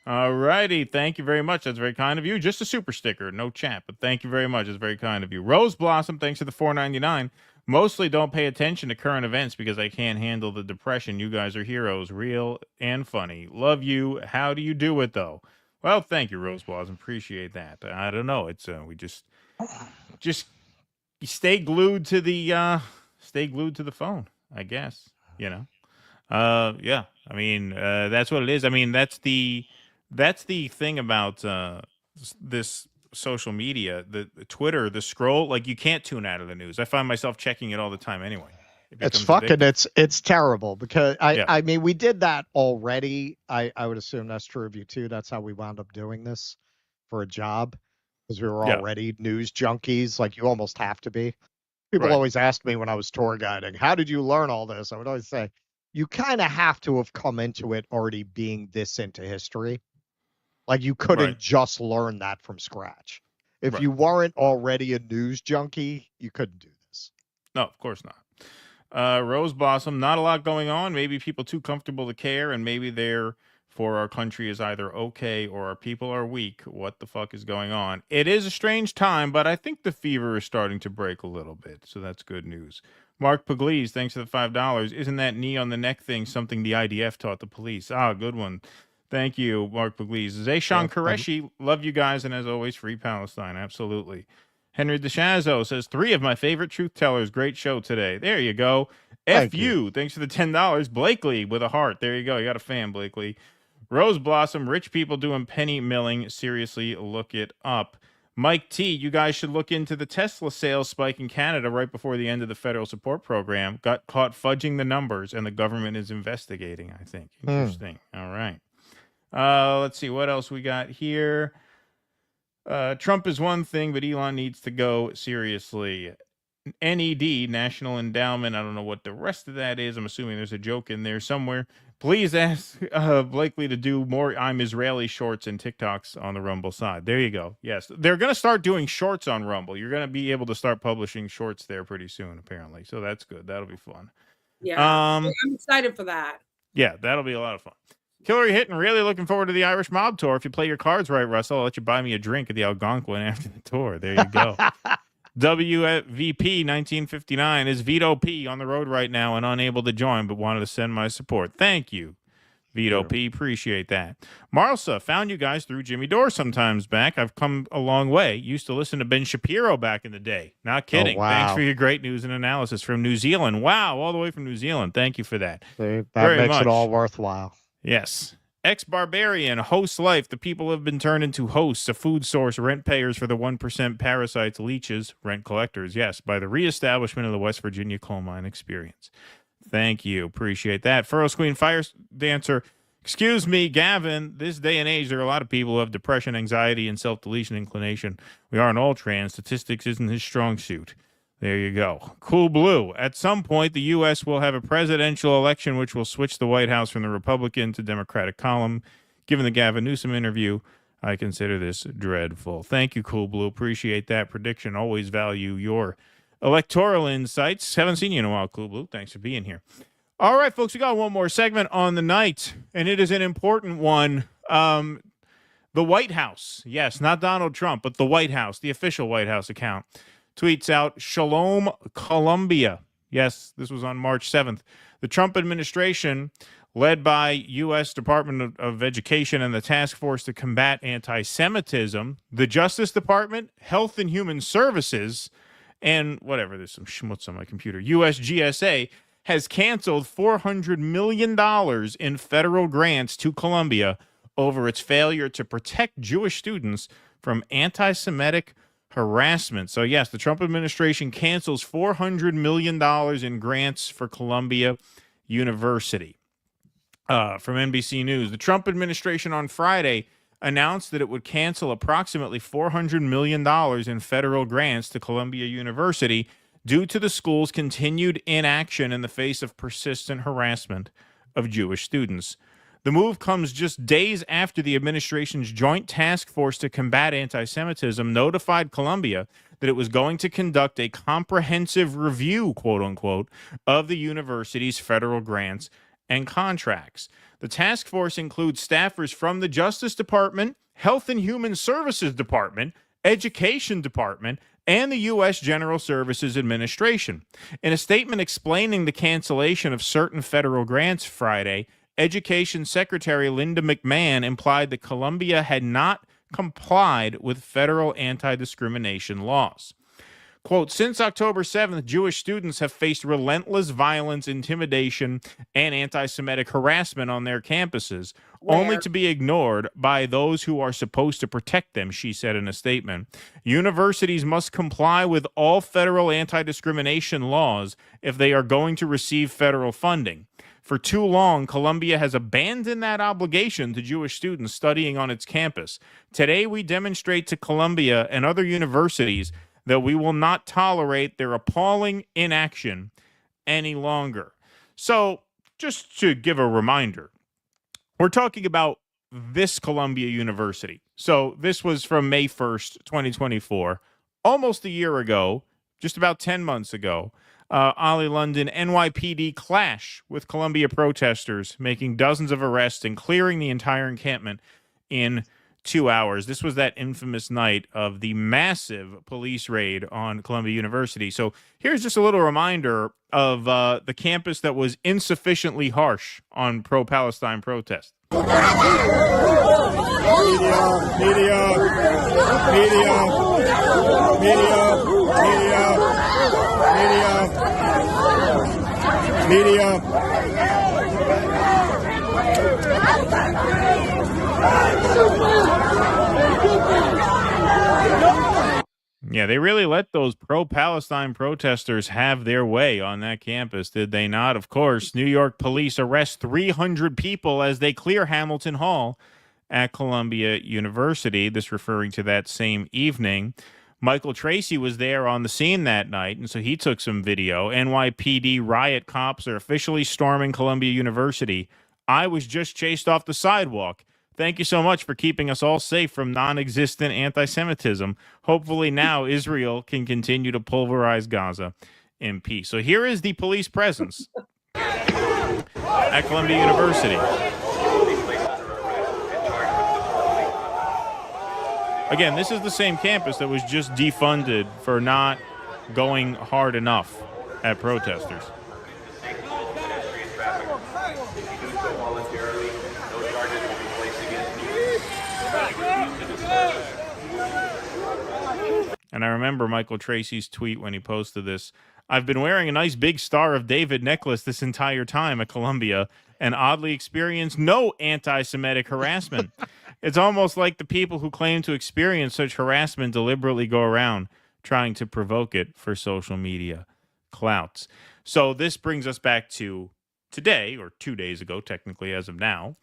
All righty. Thank you very much. That's very kind of you. Just a super sticker, no chat, but thank you very much. It's very kind of you. Rose Blossom, thanks to the $4.99. Mostly don't pay attention to current events because I can't handle the depression. You guys are heroes, real and funny. Love you. How do you do it, though? Well, thank you, Rose Blossom. Appreciate that. I don't know. It's we just stay glued to the phone, I guess. You know. Yeah. I mean, that's what it is. I mean, that's the thing about this social media, the Twitter, the scroll. Like, you can't tune out of the news. I find myself checking it all the time anyway. It's terrible because I mean, we did that already. I would assume that's true of you too. That's how we wound up doing this for a job, because we were already news junkies. Like, you almost have to be. People always asked me when I was tour guiding, how did you learn all this? I would always say, you kind of have to have come into it already being this into history. Like, you couldn't just learn that from scratch. If you weren't already a news junkie, you couldn't do this. No, of course not. Rose Blossom, not a lot going on. Maybe people too comfortable to care, and maybe they're for our country is either okay or our people are weak. What the fuck is going on? It is a strange time, but I think the fever is starting to break a little bit, so that's good news. Mark Pugliese, thanks for the $5. Isn't that knee on the neck thing something the IDF taught the police? Ah, good one. Thank you, Mark Pugliese. Zayshawn Qureshi, love you guys, and as always, free Palestine. Absolutely. Henry DeShazzo says, 3 of my favorite truth tellers. Great show today. There you go. F you. Thanks for the $10. Blakeley with a heart. There you go. You got a fan, Blakeley. Rose Blossom, rich people doing penny milling. Seriously, look it up. Mike T, you guys should look into the Tesla sales spike in Canada right before the end of the federal support program. Got caught fudging the numbers, and the government is investigating, I think. Interesting. All right. Let's see what else we got here. Trump is one thing, but Elon needs to go seriously. NED, National Endowment. I don't know what the rest of that is. I'm assuming there's a joke in there somewhere. Please ask Blakeley to do more I'm Israeli shorts and TikToks on the Rumble side. There you go. Yes, they're going to start doing shorts on Rumble. You're going to be able to start publishing shorts there pretty soon, apparently. So that's good. That'll be fun. Yeah, I'm excited for that. Yeah, that'll be a lot of fun. Hillary Hitton, really looking forward to the Irish Mob Tour. If you play your cards right, Russell, I'll let you buy me a drink at the Algonquin after the tour. There you go. WVP 1959 is Vito P on the road right now and unable to join, but wanted to send my support. Thank you. Vito P, appreciate that. Marlsa, found you guys through Jimmy Dore sometimes back. I've come a long way. Used to listen to Ben Shapiro back in the day. Not kidding. wow. Thanks for your great news and analysis from New Zealand. Wow, all the way from New Zealand. Thank you for that. See, that Very makes much. it all worthwhile. Yes. Ex-Barbarian, host life. The people have been turned into hosts, a food source, rent payers for the 1% parasites, leeches, rent collectors. Yes, by the reestablishment of the West Virginia coal mine experience. Thank you. Appreciate that. Furrows Queen Fire Dancer. Excuse me, Gavin. This day and age, there are a lot of people who have depression, anxiety, and self-deletion inclination. We aren't all trans. Statistics isn't his strong suit. There you go. Cool Blue. At some point, the U.S. will have a presidential election which will switch the White House from the Republican to Democratic column. Given the Gavin Newsom interview, I consider this dreadful. Thank you, Cool Blue. Appreciate that prediction. Always value your electoral insights. Haven't seen you in a while, Cool Blue. Thanks for being here. All right, folks, we got one more segment on the night, and it is an important one. The White House. Yes, not Donald Trump, but the White House, the official White House account, tweets out, Shalom, Colombia. Yes, this was on March 7th. The Trump administration, led by U.S. Department of Education and the Task Force to Combat Anti-Semitism, the Justice Department, Health and Human Services, and whatever, there's some schmutz on my computer, USGSA, has canceled $400 million in federal grants to Colombia over its failure to protect Jewish students from anti-Semitic harassment. So, yes, the Trump administration cancels $400 million in grants for Columbia University. From NBC News, the Trump administration on Friday announced that it would cancel approximately $400 million in federal grants to Columbia University due to the school's continued inaction in the face of persistent harassment of Jewish students. The move comes just days after the administration's Joint Task Force to Combat Anti-Semitism notified Columbia that it was going to conduct a comprehensive review, quote unquote, of the university's federal grants and contracts. The task force includes staffers from the Justice Department, Health and Human Services Department, Education Department, and the U.S. General Services Administration. In a statement explaining the cancellation of certain federal grants Friday, Education Secretary Linda McMahon implied that Columbia had not complied with federal anti-discrimination laws. Quote, since October 7th, Jewish students have faced relentless violence, intimidation, and anti-Semitic harassment on their campuses, only to be ignored by those who are supposed to protect them, she said in a statement. Universities must comply with all federal anti-discrimination laws if they are going to receive federal funding. For too long, Columbia has abandoned that obligation to Jewish students studying on its campus. Today, we demonstrate to Columbia and other universities that we will not tolerate their appalling inaction any longer. So, just to give a reminder, we're talking about this Columbia University. So, this was from May 1st, 2024, almost a year ago, just about 10 months ago. Ollie London, NYPD clash with Columbia protesters, making dozens of arrests and clearing the entire encampment in 2 hours. This was that infamous night of the massive police raid on Columbia University. So here's just a little reminder of the campus that was insufficiently harsh on pro-Palestine protests. Yeah, they really let those pro-Palestine protesters have their way on that campus, did they not? Of course, New York police arrest 300 people as they clear Hamilton Hall at Columbia University. This referring to that same evening. Michael Tracy was there on the scene that night, and so he took some video. NYPD riot cops are officially storming Columbia University. I was just chased off the sidewalk. Thank you so much for keeping us all safe from non-existent anti-Semitism. Hopefully now Israel can continue to pulverize Gaza in peace. So here is the police presence at Columbia University. Again, this is the same campus that was just defunded for not going hard enough at protesters. And I remember Michael Tracy's tweet when he posted this. I've been wearing a nice big Star of David necklace this entire time at Columbia and oddly experienced no anti-Semitic harassment. It's almost like the people who claim to experience such harassment deliberately go around trying to provoke it for social media clouts. So this brings us back to today, or 2 days ago, technically, as of now.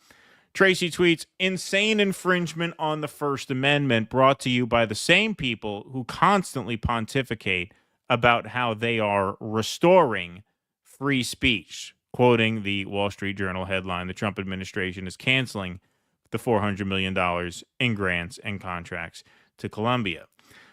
Tracy tweets, insane infringement on the First Amendment brought to you by the same people who constantly pontificate about how they are restoring free speech. Quoting the Wall Street Journal headline, the Trump administration is canceling the $400 million in grants and contracts to Columbia.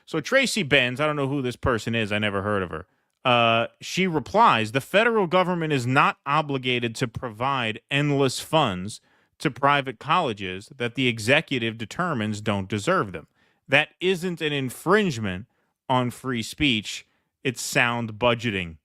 So Tracy Benz, I don't know who this person is. I never heard of her. She replies, the federal government is not obligated to provide endless funds to private colleges that the executive determines don't deserve them. That isn't an infringement on free speech. It's sound budgeting.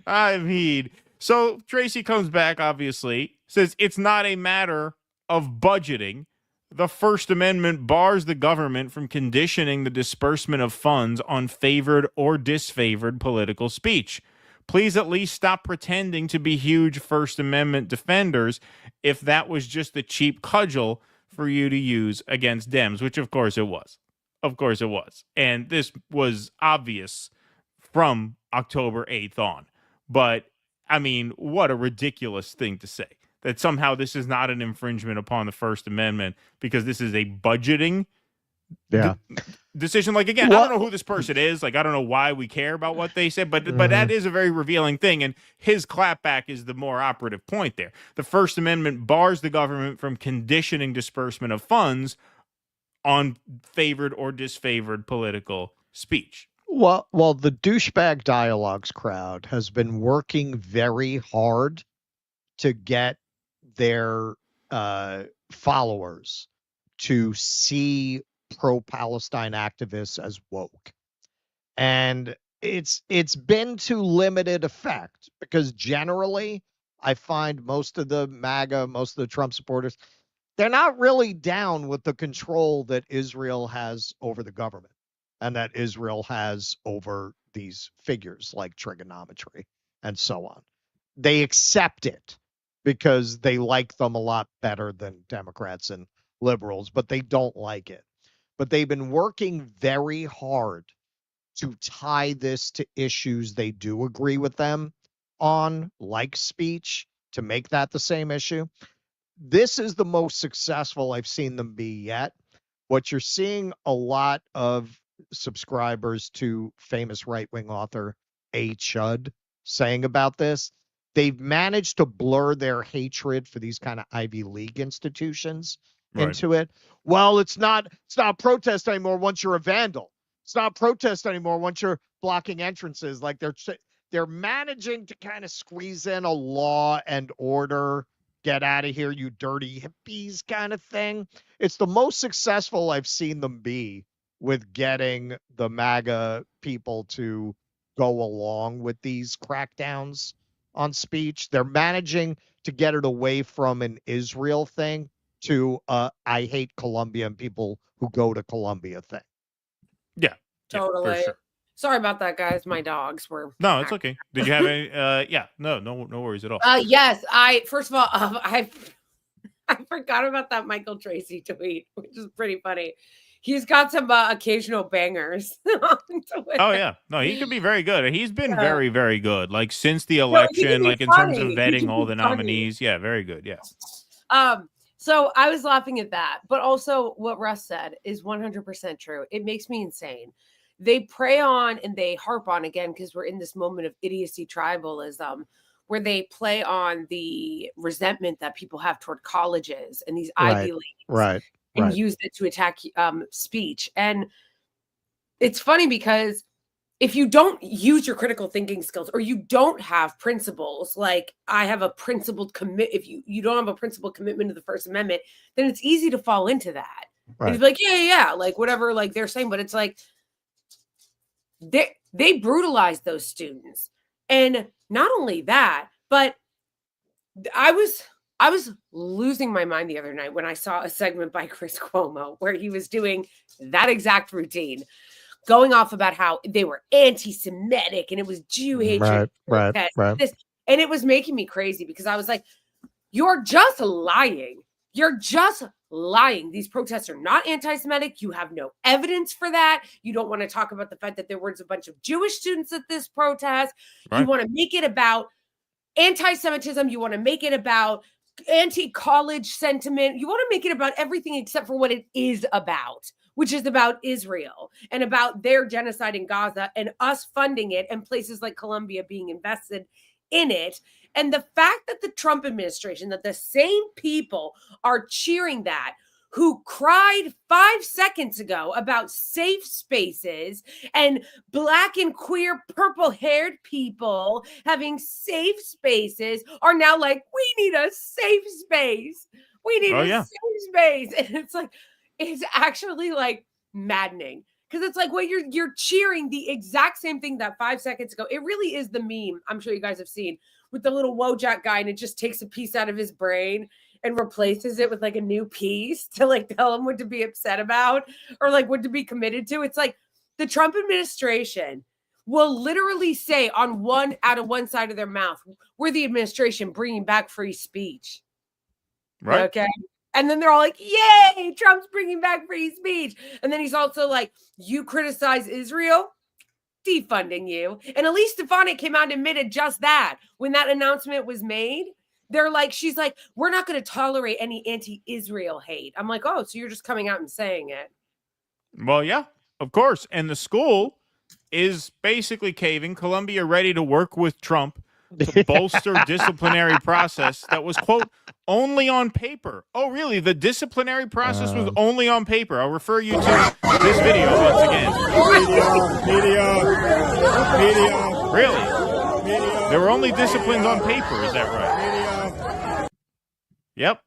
I mean, so Tracy comes back, obviously, says it's not a matter of budgeting. The First Amendment bars the government from conditioning the disbursement of funds on favored or disfavored political speech. Please at least stop pretending to be huge First Amendment defenders if that was just a cheap cudgel for you to use against Dems, which of course it was. Of course it was. And this was obvious from October 8th on. But, I mean, what a ridiculous thing to say. That somehow this is not an infringement upon the First Amendment because this is a budgeting decision. Like, again, I don't know who this person is. Like, I don't know why we care about what they said, but that is a very revealing thing. And his clapback is the more operative point there. The First Amendment bars the government from conditioning disbursement of funds on favored or disfavored political speech. Well, the douchebag dialogues crowd has been working very hard to get their followers to see pro-Palestine activists as woke. And it's been to limited effect because generally I find most of the MAGA, most of the Trump supporters, they're not really down with the control that Israel has over the government and that Israel has over these figures like trigonometry and so on. They accept it because they like them a lot better than Democrats and liberals, but they don't like it. But they've been working very hard to tie this to issues they do agree with them on, like speech, to make that the same issue. This is the most successful I've seen them be yet. What you're seeing a lot of subscribers to famous right-wing author A. Chud saying about this, they've managed to blur their hatred for these kind of Ivy League institutions into it. Well, it's not protest anymore once you're a vandal. It's not protest anymore once you're blocking entrances. Like they're managing to kind of squeeze in a law and order, get out of here, you dirty hippies kind of thing. It's the most successful I've seen them be with getting the MAGA people to go along with these crackdowns on speech. They're managing to get it away from an Israel thing to I hate Columbia and people who go to Columbia thing. Yeah, totally. For sure. Sorry about that, guys. My dogs were. No, it's okay. Did you have any? No worries at all. Yes, first of all, I forgot about that Michael Tracy tweet, which is pretty funny. He's got some occasional bangers. Oh yeah, no, he could be very good. He's been very, very good. Like since the election, like in terms of vetting all the nominees. Yeah, very good. Yeah. So I was laughing at that, but also what Russ said is 100% true. It makes me insane. They prey on and they harp on again because we're in this moment of idiocy tribalism where they play on the resentment that people have toward colleges and these Ivy Leagues. And use it to attack speech. And it's funny because if you don't use your critical thinking skills or you don't have principles, like I have a principled if you don't have a principled commitment to the First Amendment, then it's easy to fall into that. And you'd be like, yeah, like whatever, like they're saying, but it's like they brutalized those students. And not only that, but I was I was losing my mind the other night when I saw a segment by Chris Cuomo where he was doing that exact routine, going off about how they were anti-Semitic and it was Jew hatred. Right. And it was making me crazy because I was like, you're just lying. You're just lying. These protests are not anti-Semitic. You have no evidence for that. You don't want to talk about the fact that there was a bunch of Jewish students at this protest. Right. You want to make it about anti-Semitism. You want to make it about anti-college sentiment. You want to make it about everything except for what it is about, which is about Israel and about their genocide in Gaza and us funding it and places like Colombia being invested in it. And the fact that the Trump administration, that the same people are cheering that, who cried 5 seconds ago about safe spaces and Black and queer purple-haired people having safe spaces, are now like, we need a safe space. We need safe space. And it's like, it's actually like maddening. Because it's like, well, you're cheering the exact same thing that 5 seconds ago. It really is the meme I'm sure you guys have seen with the little Wojak guy, and it just takes a piece out of his brain and replaces it with like a new piece to like tell him what to be upset about or like what to be committed to. It's like the Trump administration will literally say out of one side of their mouth, we're the administration bringing back free speech. Right. Okay. And then they're all like, yay, Trump's bringing back free speech. And then he's also like, you criticize Israel, defunding you. And Elise Stefanik came out and admitted just that when that announcement was made. They're like, she's like, we're not going to tolerate any anti-Israel hate. I'm like, oh, so you're just coming out and saying it. Well, yeah, of course. And the school is basically caving. Columbia ready to work with Trump to bolster disciplinary process that was, quote, only on paper. Oh, really? The disciplinary process was only on paper. I'll refer you to this video once again. Media. Really? Media. There were only disciplines on paper. Is that right? Yep,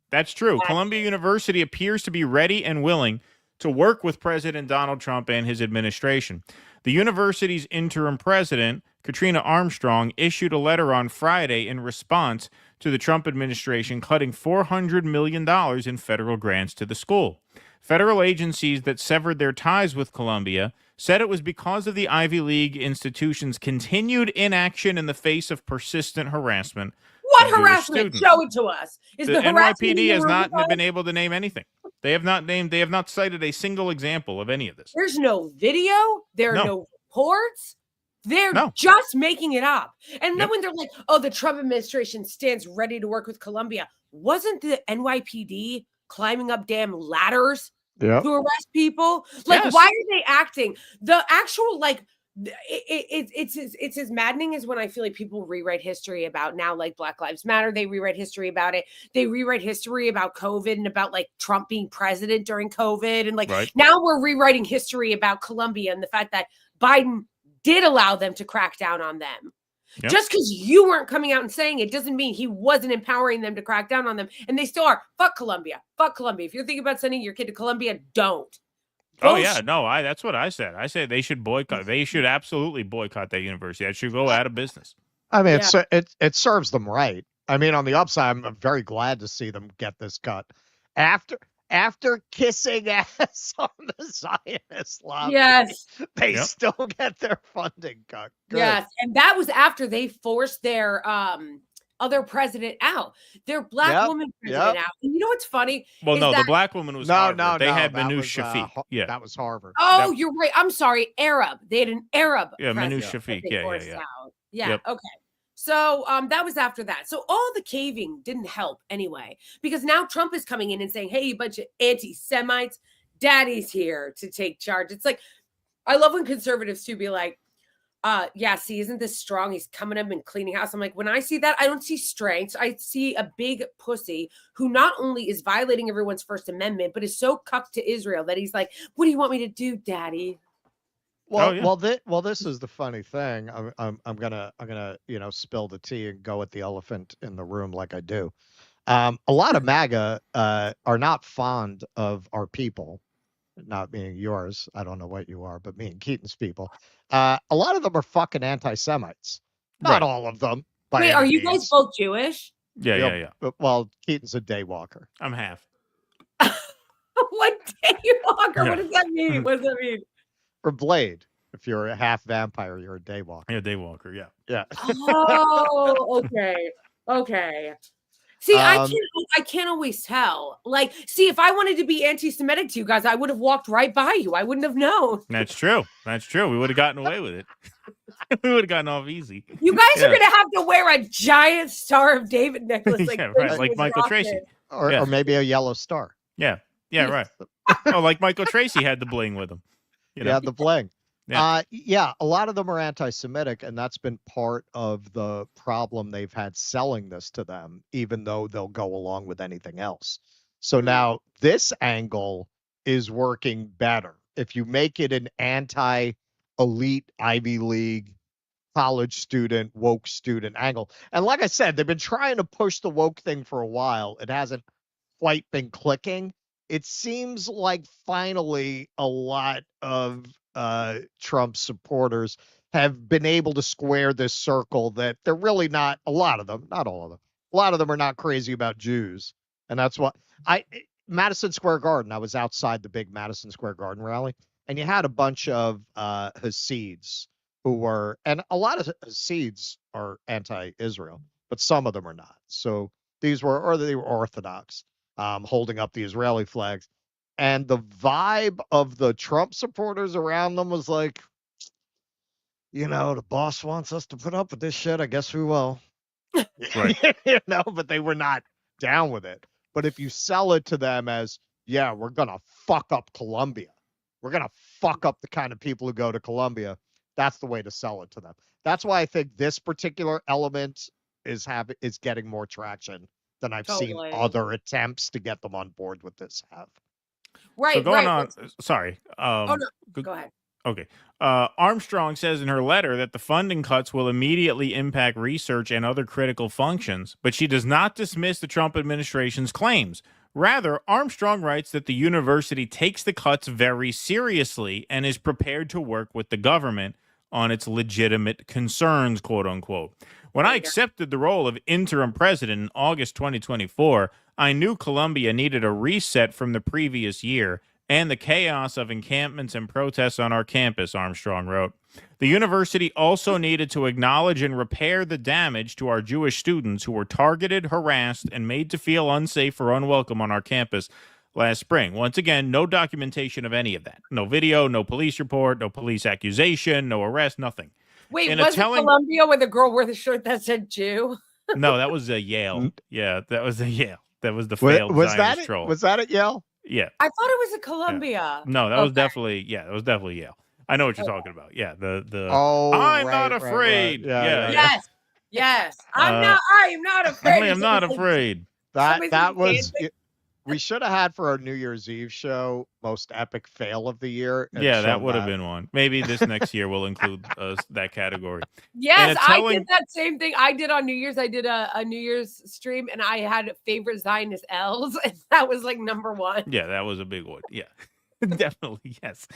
that's true. Columbia University appears to be ready and willing to work with President Donald Trump and his administration. The university's interim president, Katrina Armstrong, issued a letter on Friday in response to the Trump administration cutting $400 million in federal grants to the school. Federal agencies that severed their ties with Columbia said it was because of the Ivy League institution's continued inaction in the face of persistent harassment. What harassment? Show it to us. The NYPD has not been able to name anything. They have not cited a single example of any of this. There's no video. There are no reports. They're just making it up. And then when they're like, oh, the Trump administration stands ready to work with Columbia, wasn't the NYPD climbing up damn ladders to arrest people? Like, why are they acting? The actual, like, it's as maddening as when I feel like people rewrite history about now, like Black Lives Matter. They rewrite history about it. They rewrite history about COVID and about like Trump being president during COVID. And like now we're rewriting history about Columbia and the fact that Biden did allow them to crack down on them. Yep. Just because you weren't coming out and saying it doesn't mean he wasn't empowering them to crack down on them. And they still are. Fuck Columbia. Fuck Columbia. If you're thinking about sending your kid to Columbia, don't. Oh, yeah. No, that's what I said. I said they should boycott. They should absolutely boycott that university. It should go out of business. I mean, it serves them right. I mean, on the upside, I'm very glad to see them get this cut. After kissing ass on the Zionist lobby, they still get their funding cut. Good. Yes, and that was after they forced their other president out, their Black woman president out. And you know what's funny? Well, no, the Black woman was Harvard. They had Manoush Shafiq. That was Harvard. Oh, you're right. I'm sorry. Arab. They had an Arab Manoush Shafiq. Yeah. Okay. So that was after that. So all the caving didn't help anyway, because now Trump is coming in and saying, hey, you bunch of anti-Semites, daddy's here to take charge. It's like, I love when conservatives too be like, see, isn't this strong? He's coming up and cleaning house. I'm like, when I see that, I don't see strengths. I see a big pussy who not only is violating everyone's First Amendment, but is so cucked to Israel that he's like, what do you want me to do, daddy? Well, this is the funny thing. I'm gonna spill the tea and go at the elephant in the room like I do. A lot of MAGA are not fond of our people, not meaning yours. I don't know what you are, but me and Keaton's people. A lot of them are fucking anti-Semites. Not all of them. Wait, are you guys both Jewish? Yeah. Well, Keaton's a day walker. I'm half. What day walker? Yeah. What does that mean? What does that mean? For Blade, if you're a half vampire, you're a day walker. Yeah, day walker. Yeah. Yeah. Oh, okay. See, I can't always tell. Like, see, if I wanted to be anti-Semitic to you guys, I would have walked right by you. I wouldn't have known. That's true. We would have gotten away with it. We would have gotten off easy. You guys are gonna have to wear a giant Star of David necklace, like, yeah, right, like Michael Tracy, or maybe a yellow star. Yeah, right. Oh, like Michael Tracy had the bling with him. Yeah, the bling. Yeah. A lot of them are anti-Semitic, and that's been part of the problem they've had selling this to them, even though they'll go along with anything else. So now this angle is working better. If you make it an anti-elite Ivy League college student, woke student angle. And like I said, they've been trying to push the woke thing for a while. It hasn't quite been clicking. It seems like finally a lot of Trump supporters have been able to square this circle that they're really not, a lot of them, not all of them, a lot of them are not crazy about Jews. And that's what Madison Square Garden, I was outside the big Madison Square Garden rally, and you had a bunch of Hasids who were, and a lot of Hasids are anti-Israel, but some of them are not. So these were, or they were Orthodox, holding up the Israeli flags. And the vibe of the Trump supporters around them was like, the boss wants us to put up with this shit. I guess we will. Right. But they were not down with it. But if you sell it to them as, yeah, we're going to fuck up Columbia. We're going to fuck up the kind of people who go to Columbia. That's the way to sell it to them. That's why I think this particular element is getting more traction than I've seen other attempts to get them on board with this have. Right. So going on, sorry. No. Go ahead. Okay. Armstrong says in her letter that the funding cuts will immediately impact research and other critical functions, but she does not dismiss the Trump administration's claims. Rather, Armstrong writes that the university takes the cuts very seriously and is prepared to work with the government on its legitimate concerns, quote unquote. When I accepted the role of interim president in August 2024, I knew Columbia needed a reset from the previous year and the chaos of encampments and protests on our campus, Armstrong wrote. The university also needed to acknowledge and repair the damage to our Jewish students who were targeted, harassed, and made to feel unsafe or unwelcome on our campus last spring. Once again, no documentation of any of that. No video, no police report, no police accusation, no arrest, nothing. Wait, was it Columbia with a girl with a shirt that said Jew? No, that was a Yale. Yeah, that was a Yale. That was the failed Zionist troll. Was that at Yale? Yeah. I thought it was at Columbia. Yeah. No, that was definitely, that was definitely Yale. I know what you're talking about. Yeah, I'm not afraid. Right. Yes. I am not afraid. I am not afraid. That was we should have had for our New Year's Eve show most epic fail of the year. Yeah, that would have been one. Maybe this next year we'll include that category. Yes, I did that same thing. I did on New Year's. I did a New Year's stream, and I had favorite Zionist L's, and that was like number one. Yeah, that was a big one. Yeah, definitely, yes.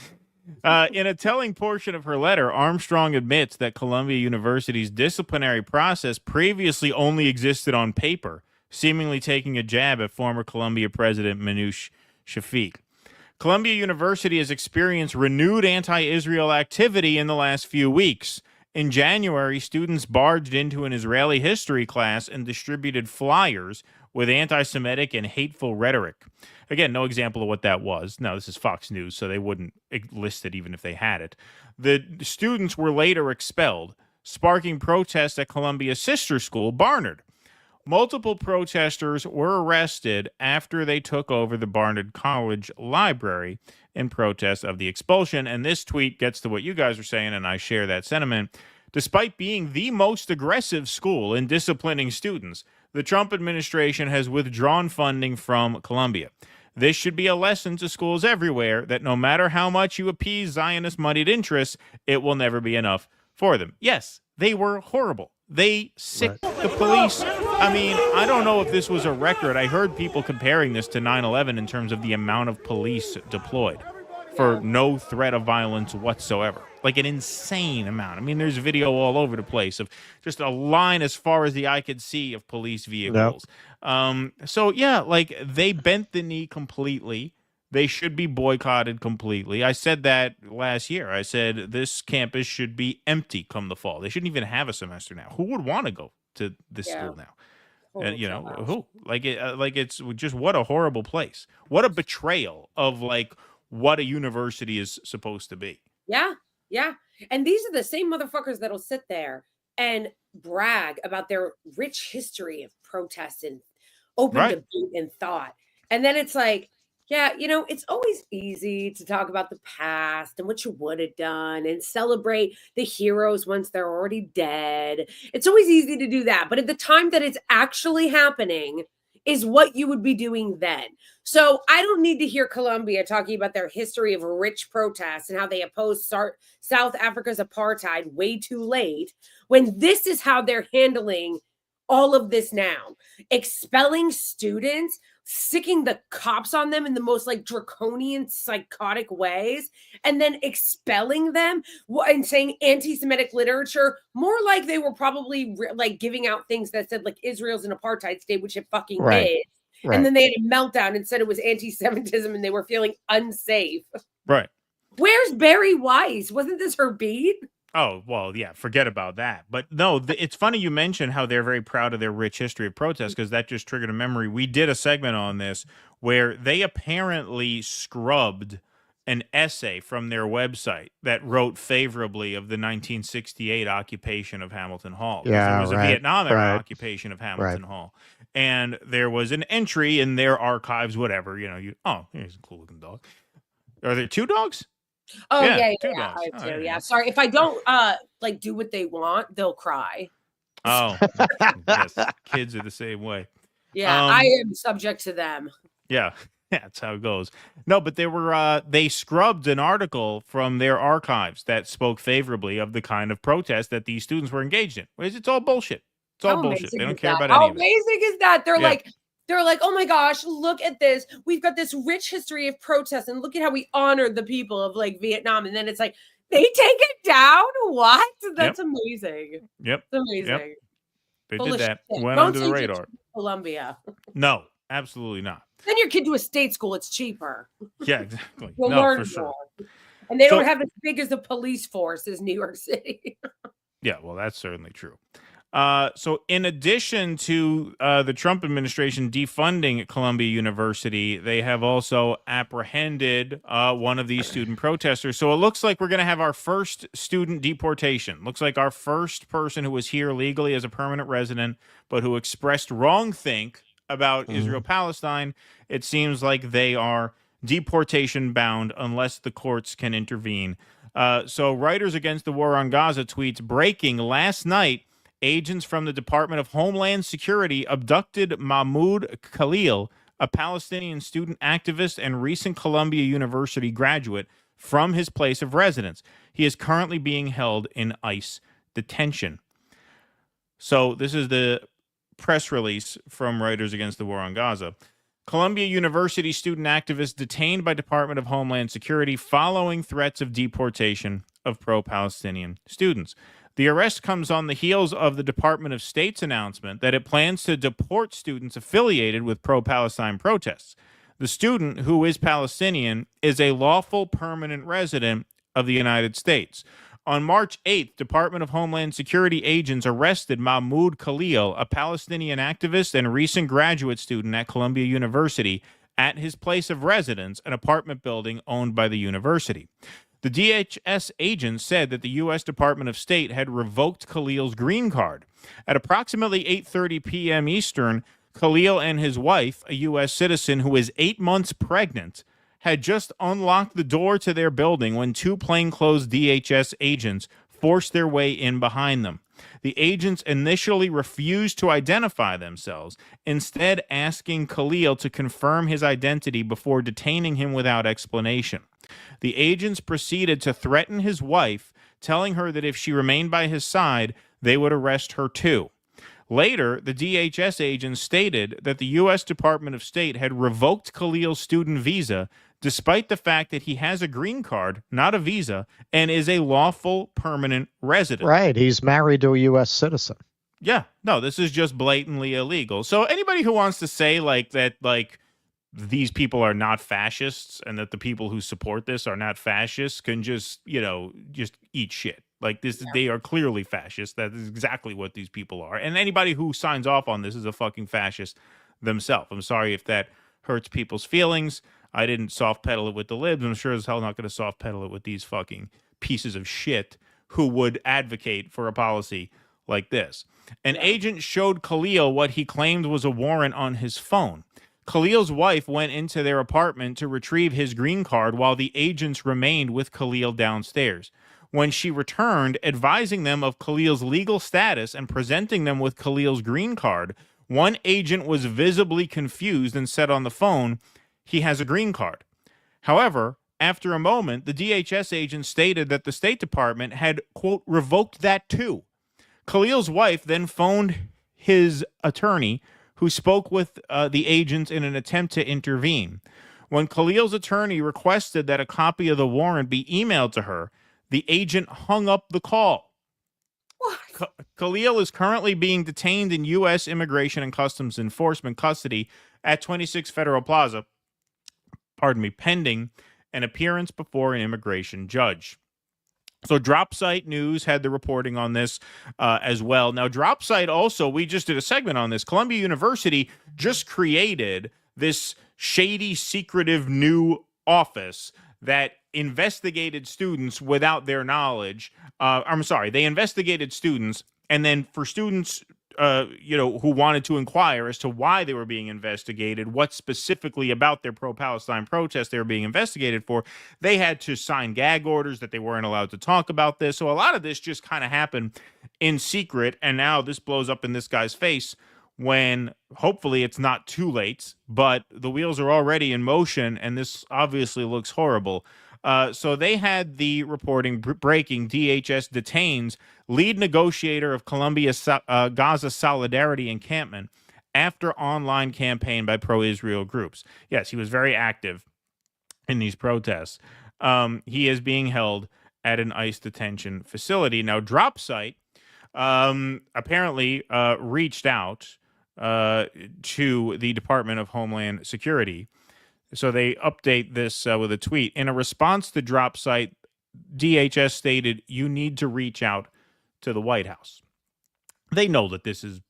In a telling portion of her letter, Armstrong admits that Columbia University's disciplinary process previously only existed on paper, seemingly taking a jab at former Columbia president Manoush Shafiq. Columbia University has experienced renewed anti-Israel activity in the last few weeks. In January, students barged into an Israeli history class and distributed flyers with anti-Semitic and hateful rhetoric. Again, no example of what that was. No, this is Fox News, so they wouldn't list it even if they had it. The students were later expelled, sparking protests at Columbia's sister school, Barnard. Multiple protesters were arrested after they took over the Barnard College library in protest of the expulsion. And this tweet gets to what you guys are saying, and I share that sentiment. Despite being the most aggressive school in disciplining students, the Trump administration has withdrawn funding from Columbia. This should be a lesson to schools everywhere that no matter how much you appease Zionist moneyed interests, it will never be enough for them. Yes, they were horrible. They sicked the police. I mean, I don't know if this was a record. I heard people comparing this to 9/11 in terms of the amount of police deployed. for Yeah. no threat of violence whatsoever. Like an insane amount. I mean, there's video all over the place of just a line as far as the eye could see of police vehicles. So yeah, like they bent the knee completely. They should be boycotted completely. I said that last year. I said this campus should be empty come the fall. They shouldn't even have a semester now. Who would want to go to this Yeah. school now? Total You know, trash. who? Like it's just what a horrible place. What a betrayal of like what a university is supposed to be. Yeah, yeah. And these are the same motherfuckers that'll sit there and brag about their rich history of protest and open Right. debate and thought. And then it's like, yeah, you know, it's always easy to talk about the past and what you would have done and celebrate the heroes once they're already dead. It's always easy to do that. But at the time that it's actually happening is what you would be doing then. So I don't need to hear Colombia talking about their history of rich protests and how they opposed South Africa's apartheid way too late when this is how they're handling all of this now. Expelling students, sicking the cops on them in the most like draconian, psychotic ways, and then expelling them and saying anti-Semitic literature, more like they were probably like giving out things that said like Israel's an apartheid state, which it fucking is. Right. And then they had a meltdown and said it was anti-Semitism and they were feeling unsafe. Right. Where's Barry Weiss? Wasn't this her beat? Oh, well, yeah, forget about that. But no, it's funny you mentioned how they're very proud of their rich history of protest because that just triggered a memory. We did a segment on this where they apparently scrubbed an essay from their website that wrote favorably of the 1968 occupation of Hamilton Hall. Yeah, it was right, a Vietnam era right. occupation of Hamilton Hall. And there was an entry in their archives, whatever, you know, oh, here's a cool looking dog. Are there two dogs? Oh Yeah, yeah, two yeah, dogs. I Oh, do. there you Yeah, go. sorry if I don't like do what they want, they'll cry. Oh, yes, kids are the same way. Yeah, I am subject to them. Yeah, that's how it goes. No, but they scrubbed an article from their archives that spoke favorably of the kind of protest that these students were engaged in. It's all bullshit. It's all How bullshit. amazing They don't is care that? about How any of it. amazing is that? They're Yeah. like, oh my gosh, look at this. We've got this rich history of protest, and look at how we honored the people of like Vietnam. And then it's like they take it down. What? That's amazing. Yep. It's amazing. Yep. They Full did of that. shit. Went Don't under the send your radar. kid to Columbia. No, absolutely not. Send your kid to a state school. It's cheaper. Yeah, exactly. You'll No, learn for sure. more. And they So- don't have as big as the police force as New York City. Yeah, well, that's certainly true. So in addition to the Trump administration defunding Columbia University, they have also apprehended one of these student protesters. So it looks like we're going to have our first student deportation. Looks like our first person who was here legally as a permanent resident, but who expressed wrongthink about Israel-Palestine. It seems like they are deportation bound unless the courts can intervene. So Writers Against the War on Gaza tweets, breaking last night, agents from the Department of Homeland Security abducted Mahmoud Khalil, a Palestinian student activist and recent Columbia University graduate, from his place of residence. He is currently being held in ICE detention. So this is the press release from Writers Against the War on Gaza. Columbia University student activist detained by Department of Homeland Security following threats of deportation of pro-Palestinian students. The arrest comes on the heels of the Department of State's announcement that it plans to deport students affiliated with pro-Palestine protests. The student, who is Palestinian, is a lawful permanent resident of the United States. On March 8th, Department of Homeland Security agents arrested Mahmoud Khalil, a Palestinian activist and recent graduate student at Columbia University, at his place of residence, an apartment building owned by the university. The DHS agents said that the U.S. Department of State had revoked Khalil's green card. At approximately 8:30 p.m. Eastern, Khalil and his wife, a U.S. citizen who is 8 months pregnant, had just unlocked the door to their building when two plainclothes DHS agents forced their way in behind them. The agents initially refused to identify themselves, instead asking Khalil to confirm his identity before detaining him without explanation. The agents proceeded to threaten his wife, telling her that if she remained by his side, they would arrest her too. Later, the DHS agents stated that the U.S. Department of State had revoked Khalil's student visa despite the fact that he has a green card, not a visa, and is a lawful permanent resident. Right. He's married to a U.S. citizen. Yeah. No, this is just blatantly illegal. So anybody who wants to say that these people are not fascists and that the people who support this are not fascists can just eat shit. Like this, they are clearly fascists. That is exactly what these people are. And anybody who signs off on this is a fucking fascist themselves. I'm sorry if that hurts people's feelings. I didn't soft pedal it with the libs. I'm sure as hell not going to soft pedal it with these fucking pieces of shit who would advocate for a policy like this. An agent showed Khalil what he claimed was a warrant on his phone. Khalil's wife went into their apartment to retrieve his green card while the agents remained with Khalil downstairs. When she returned, advising them of Khalil's legal status and presenting them with Khalil's green card, one agent was visibly confused and said on the phone, "He has a green card." However, after a moment, the DHS agent stated that the State Department had, quote, revoked that too. Khalil's wife then phoned his attorney, who spoke with the agents in an attempt to intervene. When Khalil's attorney requested that a copy of the warrant be emailed to her, the agent hung up the call. What? Khalil is currently being detained in U.S. Immigration and Customs Enforcement custody at 26 Federal Plaza, pending an appearance before an immigration judge. So Dropsite News had the reporting on this as well. Now, Dropsite also, we just did a segment on this. Columbia University just created this shady, secretive new office that investigated students without their knowledge. They investigated students, and then for students who wanted to inquire as to why they were being investigated, what specifically about their pro-Palestine protest they were being investigated for, they had to sign gag orders that they weren't allowed to talk about this. So a lot of this just kind of happened in secret, and now this blows up in this guy's face when hopefully it's not too late, but the wheels are already in motion, and this obviously looks horrible. So they had the reporting breaking: DHS detains lead negotiator of Columbia Gaza Solidarity encampment after online campaign by pro-Israel groups. Yes, he was very active in these protests. He is being held at an ICE detention facility. Now, Dropsite apparently reached out to the Department of Homeland Security. So they update this with a tweet. In a response to Dropsite, DHS stated, "You need to reach out to the White House." They know that this is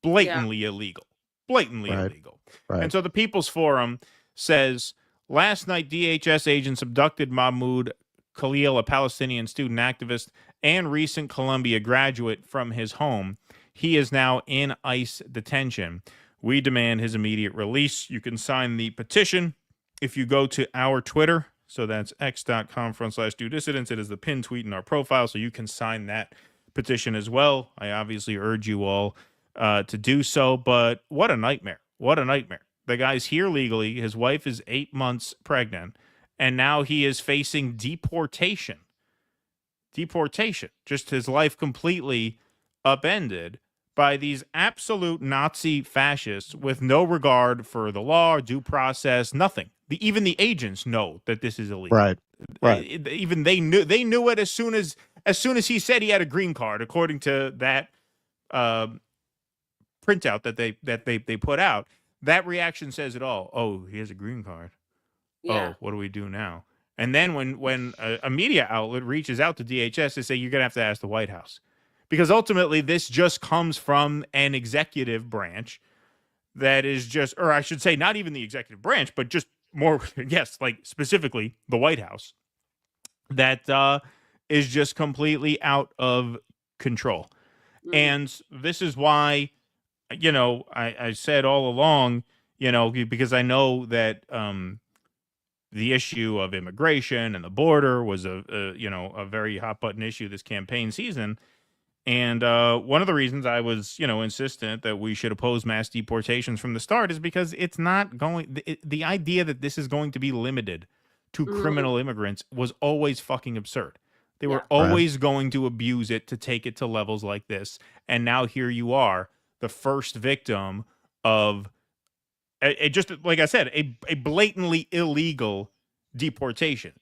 blatantly illegal. Blatantly illegal. Right. And so the People's Forum says, last night DHS agents abducted Mahmoud Khalil, a Palestinian student activist and recent Columbia graduate, from his home. He is now in ICE detention. We demand his immediate release. You can sign the petition if you go to our Twitter. So that's x.com/DoDissidence. It is the pinned tweet in our profile, so you can sign that petition as well. I obviously urge you all to do so, but what a nightmare. What a nightmare. The guy's here legally. His wife is 8 months pregnant, and now he is facing deportation. Deportation. Just his life completely upended by these absolute Nazi fascists with no regard for the law, due process, nothing. Even the agents know that this is illegal. Right. Even they knew it as soon as he said he had a green card, according to that printout that they put out. That reaction says it all. Oh, he has a green card. Yeah. Oh, what do we do now? And then when a media outlet reaches out to DHS, they say you're gonna have to ask the White House. Because ultimately, this just comes from an executive branch that is just, or I should say, not even the executive branch, but just more, yes, like specifically the White House, that is just completely out of control. And this is why, I said all along, because I know that the issue of immigration and the border was a very hot button issue this campaign season. And one of the reasons I was, insistent that we should oppose mass deportations from the start is because it's not going. The idea that this is going to be limited to criminal immigrants was always fucking absurd. They were Yeah. always going to abuse it to take it to levels like this. And now here you are, the first victim of just like I said, a blatantly illegal deportation.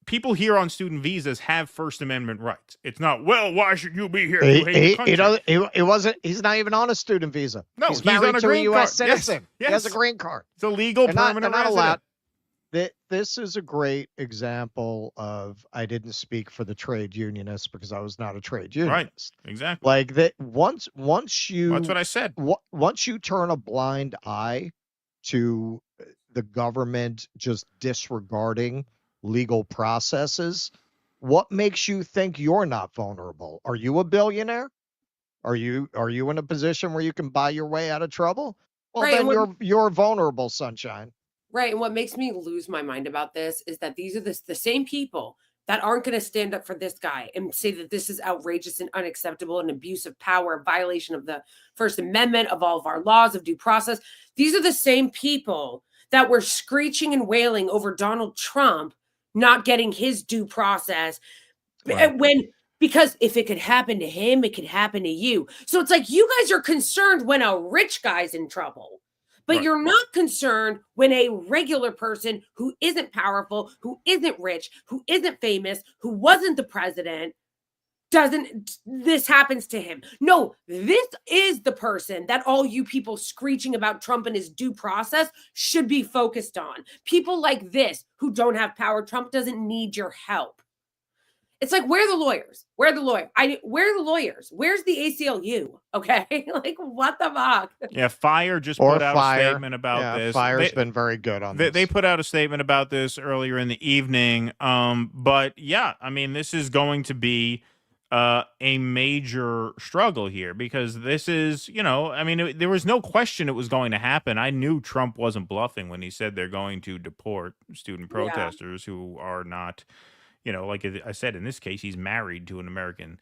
People here on student visas have First Amendment rights. It's not, well, why should you be here if you hate the country? He wasn't. He's not even on a student visa. No, he's married on a to green a U.S. card. citizen. Yes. He has a green card. It's a legal permanent resident. Allowed. This is a great example of I didn't speak for the trade unionists because I was not a trade unionist. Right, exactly. Like that once you that's what I said. Once you turn a blind eye to the government just disregarding legal processes, what makes you think you're not vulnerable? Are you a billionaire? Are you in a position where you can buy your way out of trouble? Well, right, then you're vulnerable, sunshine. Right. And what makes me lose my mind about this is that these are the same people that aren't going to stand up for this guy and say that this is outrageous and unacceptable and abuse of power, violation of the First Amendment, of all of our laws of due process. These are the same people that were screeching and wailing over Donald Trump not getting his due process because if it could happen to him, it could happen to you. So it's like you guys are concerned when a rich guy's in trouble. But you're not concerned when a regular person who isn't powerful, who isn't rich, who isn't famous, who wasn't the president, this happens to him. No, this is the person that all you people screeching about Trump and his due process should be focused on. People like this who don't have power. Trump doesn't need your help. It's like, where are the lawyers? Where are the lawyers? Where are the lawyers? Where's the ACLU? Okay. Like, what the fuck? Yeah. Fire just put out a statement about this. Fire's been very good on this. They put out a statement about this earlier in the evening. But yeah, I mean, this is going to be a major struggle here because this is, I mean, there was no question it was going to happen. I knew Trump wasn't bluffing when he said they're going to deport student protesters who are not, like I said, in this case, he's married to an American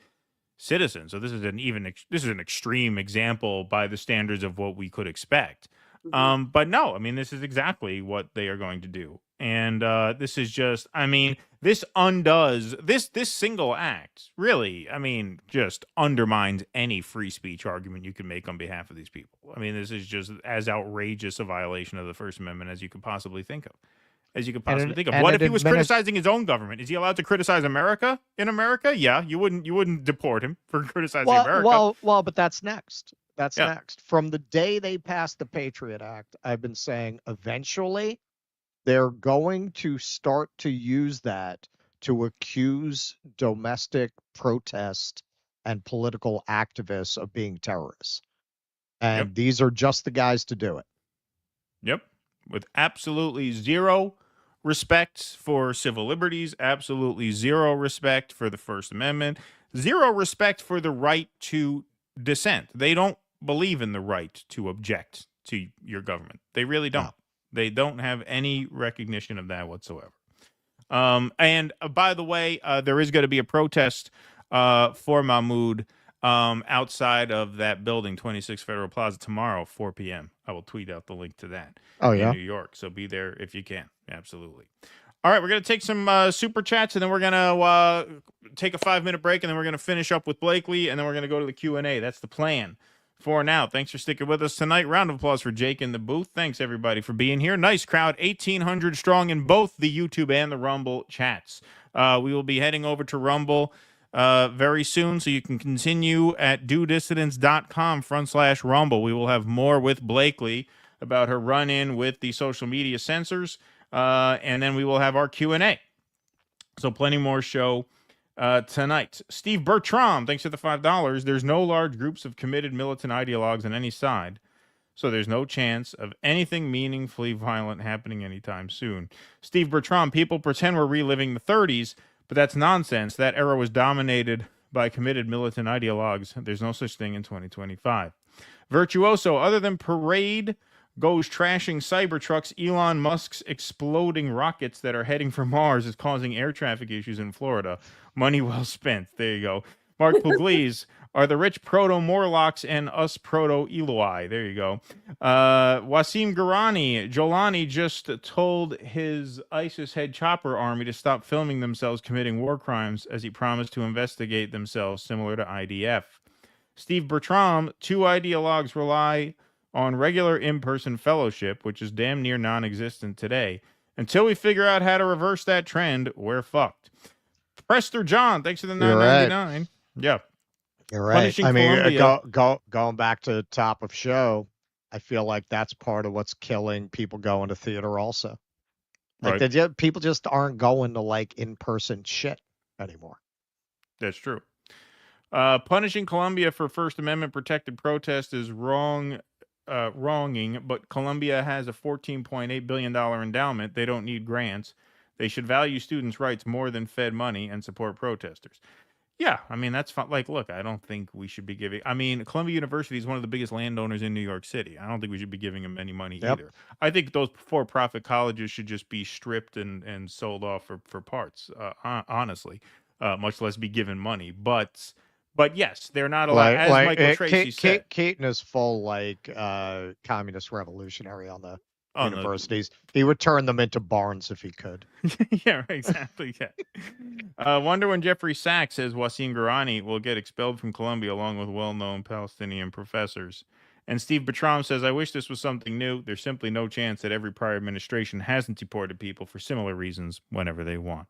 citizen. So this is an extreme example by the standards of what we could expect. Mm-hmm. But no, I mean, this is exactly what they are going to do. And this is just, I mean, this undoes this single act really, I mean, just undermines any free speech argument you can make on behalf of these people. I mean, this is just as outrageous a violation of the First Amendment as you could possibly think of. What if he was criticizing his own government? Is he allowed to criticize America in America? Yeah, you wouldn't deport him for criticizing America. Well, but that's next. That's next. From the day they passed the Patriot Act, I've been saying eventually they're going to start to use that to accuse domestic protest and political activists of being terrorists. And these are just the guys to do it. Yep. With absolutely zero respect for civil liberties, absolutely zero respect for the First Amendment, zero respect for the right to dissent. They don't believe in the right to object to your government. They really don't. No. They don't have any recognition of that whatsoever. And by the way, there is going to be a protest for Mahmoud outside of that building, 26 Federal Plaza, tomorrow, 4 p.m. I will tweet out the link to that in New York. So be there if you can. Absolutely. All right, we're going to take some super chats, and then we're going to take a 5-minute break, and then we're going to finish up with Blakeley, and then we're going to go to the Q&A. That's the plan for now. Thanks for sticking with us tonight. Round of applause for Jake in the booth. Thanks, everybody, for being here. Nice crowd, 1,800 strong in both the YouTube and the Rumble chats. We will be heading over to Rumble very soon, so you can continue at dodissidence.com/Rumble. We will have more with Blakeley about her run-in with the social media censors, and then we will have our Q&A. So plenty more show tonight. Steve Bertram, thanks for the $5. There's no large groups of committed militant ideologues on any side, so there's no chance of anything meaningfully violent happening anytime soon. Steve Bertram, people pretend we're reliving the 30s, but that's nonsense. That era was dominated by committed militant ideologues. There's no such thing in 2025. Virtuoso, other than Parade goes trashing Cybertrucks, Elon Musk's exploding rockets that are heading for Mars is causing air traffic issues in Florida. Money well spent. There you go. Mark Pugliese, are the rich proto-Morlocks and us proto-Eloi. There you go. Wasim Jolani just told his ISIS head chopper army to stop filming themselves committing war crimes as he promised to investigate themselves, similar to IDF. Steve Bertram, 2 ideologues rely on regular in-person fellowship, which is damn near non-existent today. Until we figure out how to reverse that trend, we're fucked. Prester John, thanks for the $9.99. Right. Yeah. You're right. I mean, going back to top of show, I feel like that's part of what's killing people going to theater also. Like people just aren't going to like in-person shit anymore. That's true. Punishing Colombia for First Amendment protected protest is wronging, but Colombia has a $14.8 billion endowment. They don't need grants. They should value students' rights more than Fed money and support protesters. Yeah, I mean, that's fine. Like, look, I don't think we should be giving... I mean, Columbia University is one of the biggest landowners in New York City. I don't think we should be giving them any money either. I think those for-profit colleges should just be stripped and sold off for parts, honestly, much less be given money. But yes, they're not allowed... as Michael Tracy said... Keaton is full, like, communist revolutionary on the universities. He would turn them into barns if he could. Yeah, exactly. Yeah. Wonder when Jeffrey Sachs says Wasim Ghorani will get expelled from Columbia along with well-known Palestinian professors. And Steve Bertram says, I wish this was something new. There's simply no chance that every prior administration hasn't deported people for similar reasons whenever they want.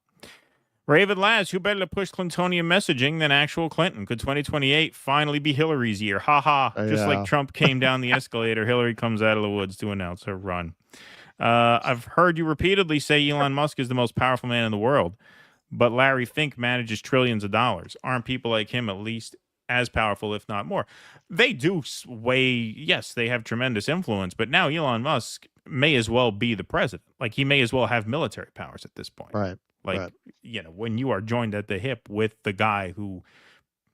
Raven Laz, who better to push Clintonian messaging than actual Clinton? Could 2028 finally be Hillary's year? Ha ha. Just like Trump came down the escalator, Hillary comes out of the woods to announce her run. I've heard you repeatedly say Elon Musk is the most powerful man in the world, but Larry Fink manages trillions of dollars. Aren't people like him at least as powerful, if not more? They do yes, they have tremendous influence, but now Elon Musk may as well be the president. Like, he may as well have military powers at this point. Right. Like, when you are joined at the hip with the guy who,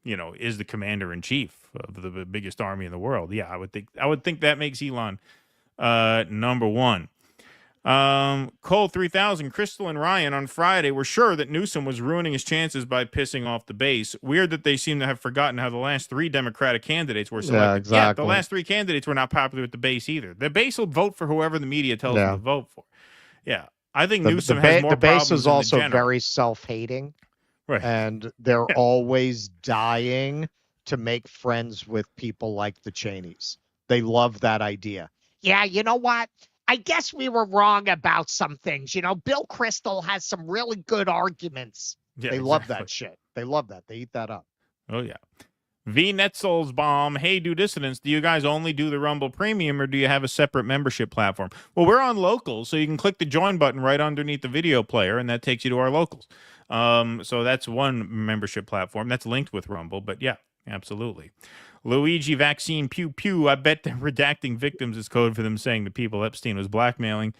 is the commander in chief of the biggest army in the world. Yeah, I would think that makes Elon number one. Cole 3000, Crystal and Ryan on Friday were sure that Newsom was ruining his chances by pissing off the base. Weird that they seem to have forgotten how the last 3 Democratic candidates were selected. Yeah, exactly. Yeah, the last 3 candidates were not popular with the base either. The base will vote for whoever the media tells them to vote for. Yeah. I think Newsom has more problems. The base is also very self-hating, right? And they're always dying to make friends with people like the Cheneys. They love that idea. Yeah, you know what? I guess we were wrong about some things. Bill Kristol has some really good arguments. Yeah, they love that shit. They love that. They eat that up. Oh, yeah. V. Netzel's bomb. Hey, do Dissidence. Do you guys only do the Rumble Premium or do you have a separate membership platform? Well, we're on Locals, so you can click the join button right underneath the video player, and that takes you to our Locals. So that's one membership platform that's linked with Rumble, but yeah, absolutely. Luigi Vaccine Pew Pew. I bet that redacting victims is code for them saying the people Epstein was blackmailing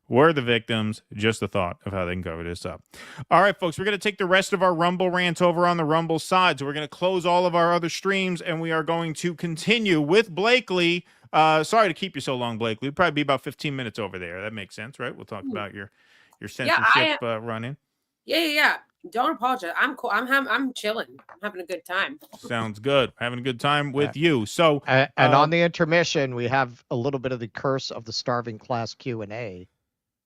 were the victims. Just the thought of how they can cover this up. All right, folks, we're going to take the rest of our Rumble rants over on the Rumble side. So we're going to close all of our other streams, and we are going to continue with Blakeley. Sorry to keep you so long, Blakeley. It'd probably be about 15 minutes over there. That makes sense, right? We'll talk about your censorship run-in. Yeah. Don't apologize. I'm cool. I'm chilling. I'm having a good time. Sounds good. Having a good time with you. So, and on the intermission, we have a little bit of the curse of the starving class Q&A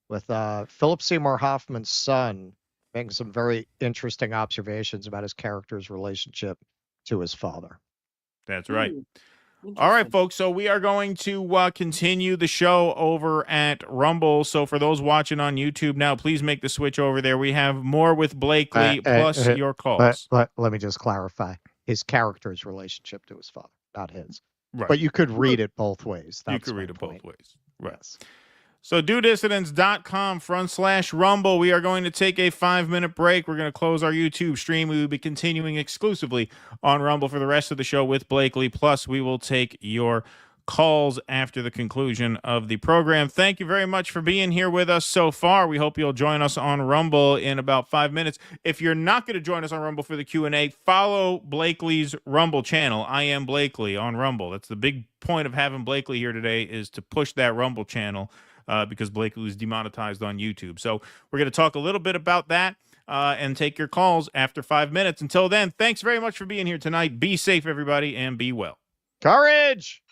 with Philip Seymour Hoffman's son making some very interesting observations about his character's relationship to his father. That's right. All right, folks. So we are going to continue the show over at Rumble. So for those watching on YouTube now, please make the switch over there. We have more with Blakeley plus your calls. But let me just clarify. His character's relationship to his father, not his. Right. But you could read it both ways. You could read it both ways. Right. Yes. So dodissidence.com/Rumble. We are going to take a 5-minute break. We're going to close our YouTube stream. We will be continuing exclusively on Rumble for the rest of the show with Blakeley. Plus, we will take your calls after the conclusion of the program. Thank you very much for being here with us so far. We hope you'll join us on Rumble in about 5 minutes. If you're not going to join us on Rumble for the Q&A, follow Blakeley's Rumble channel. I am Blakeley on Rumble. That's the big point of having Blakeley here today, is to push that Rumble channel. Because Blakeley was demonetized on YouTube. So we're going to talk a little bit about that. and take your calls after 5 minutes. Until then, thanks very much for being here tonight. Be safe, everybody, and be well. Courage!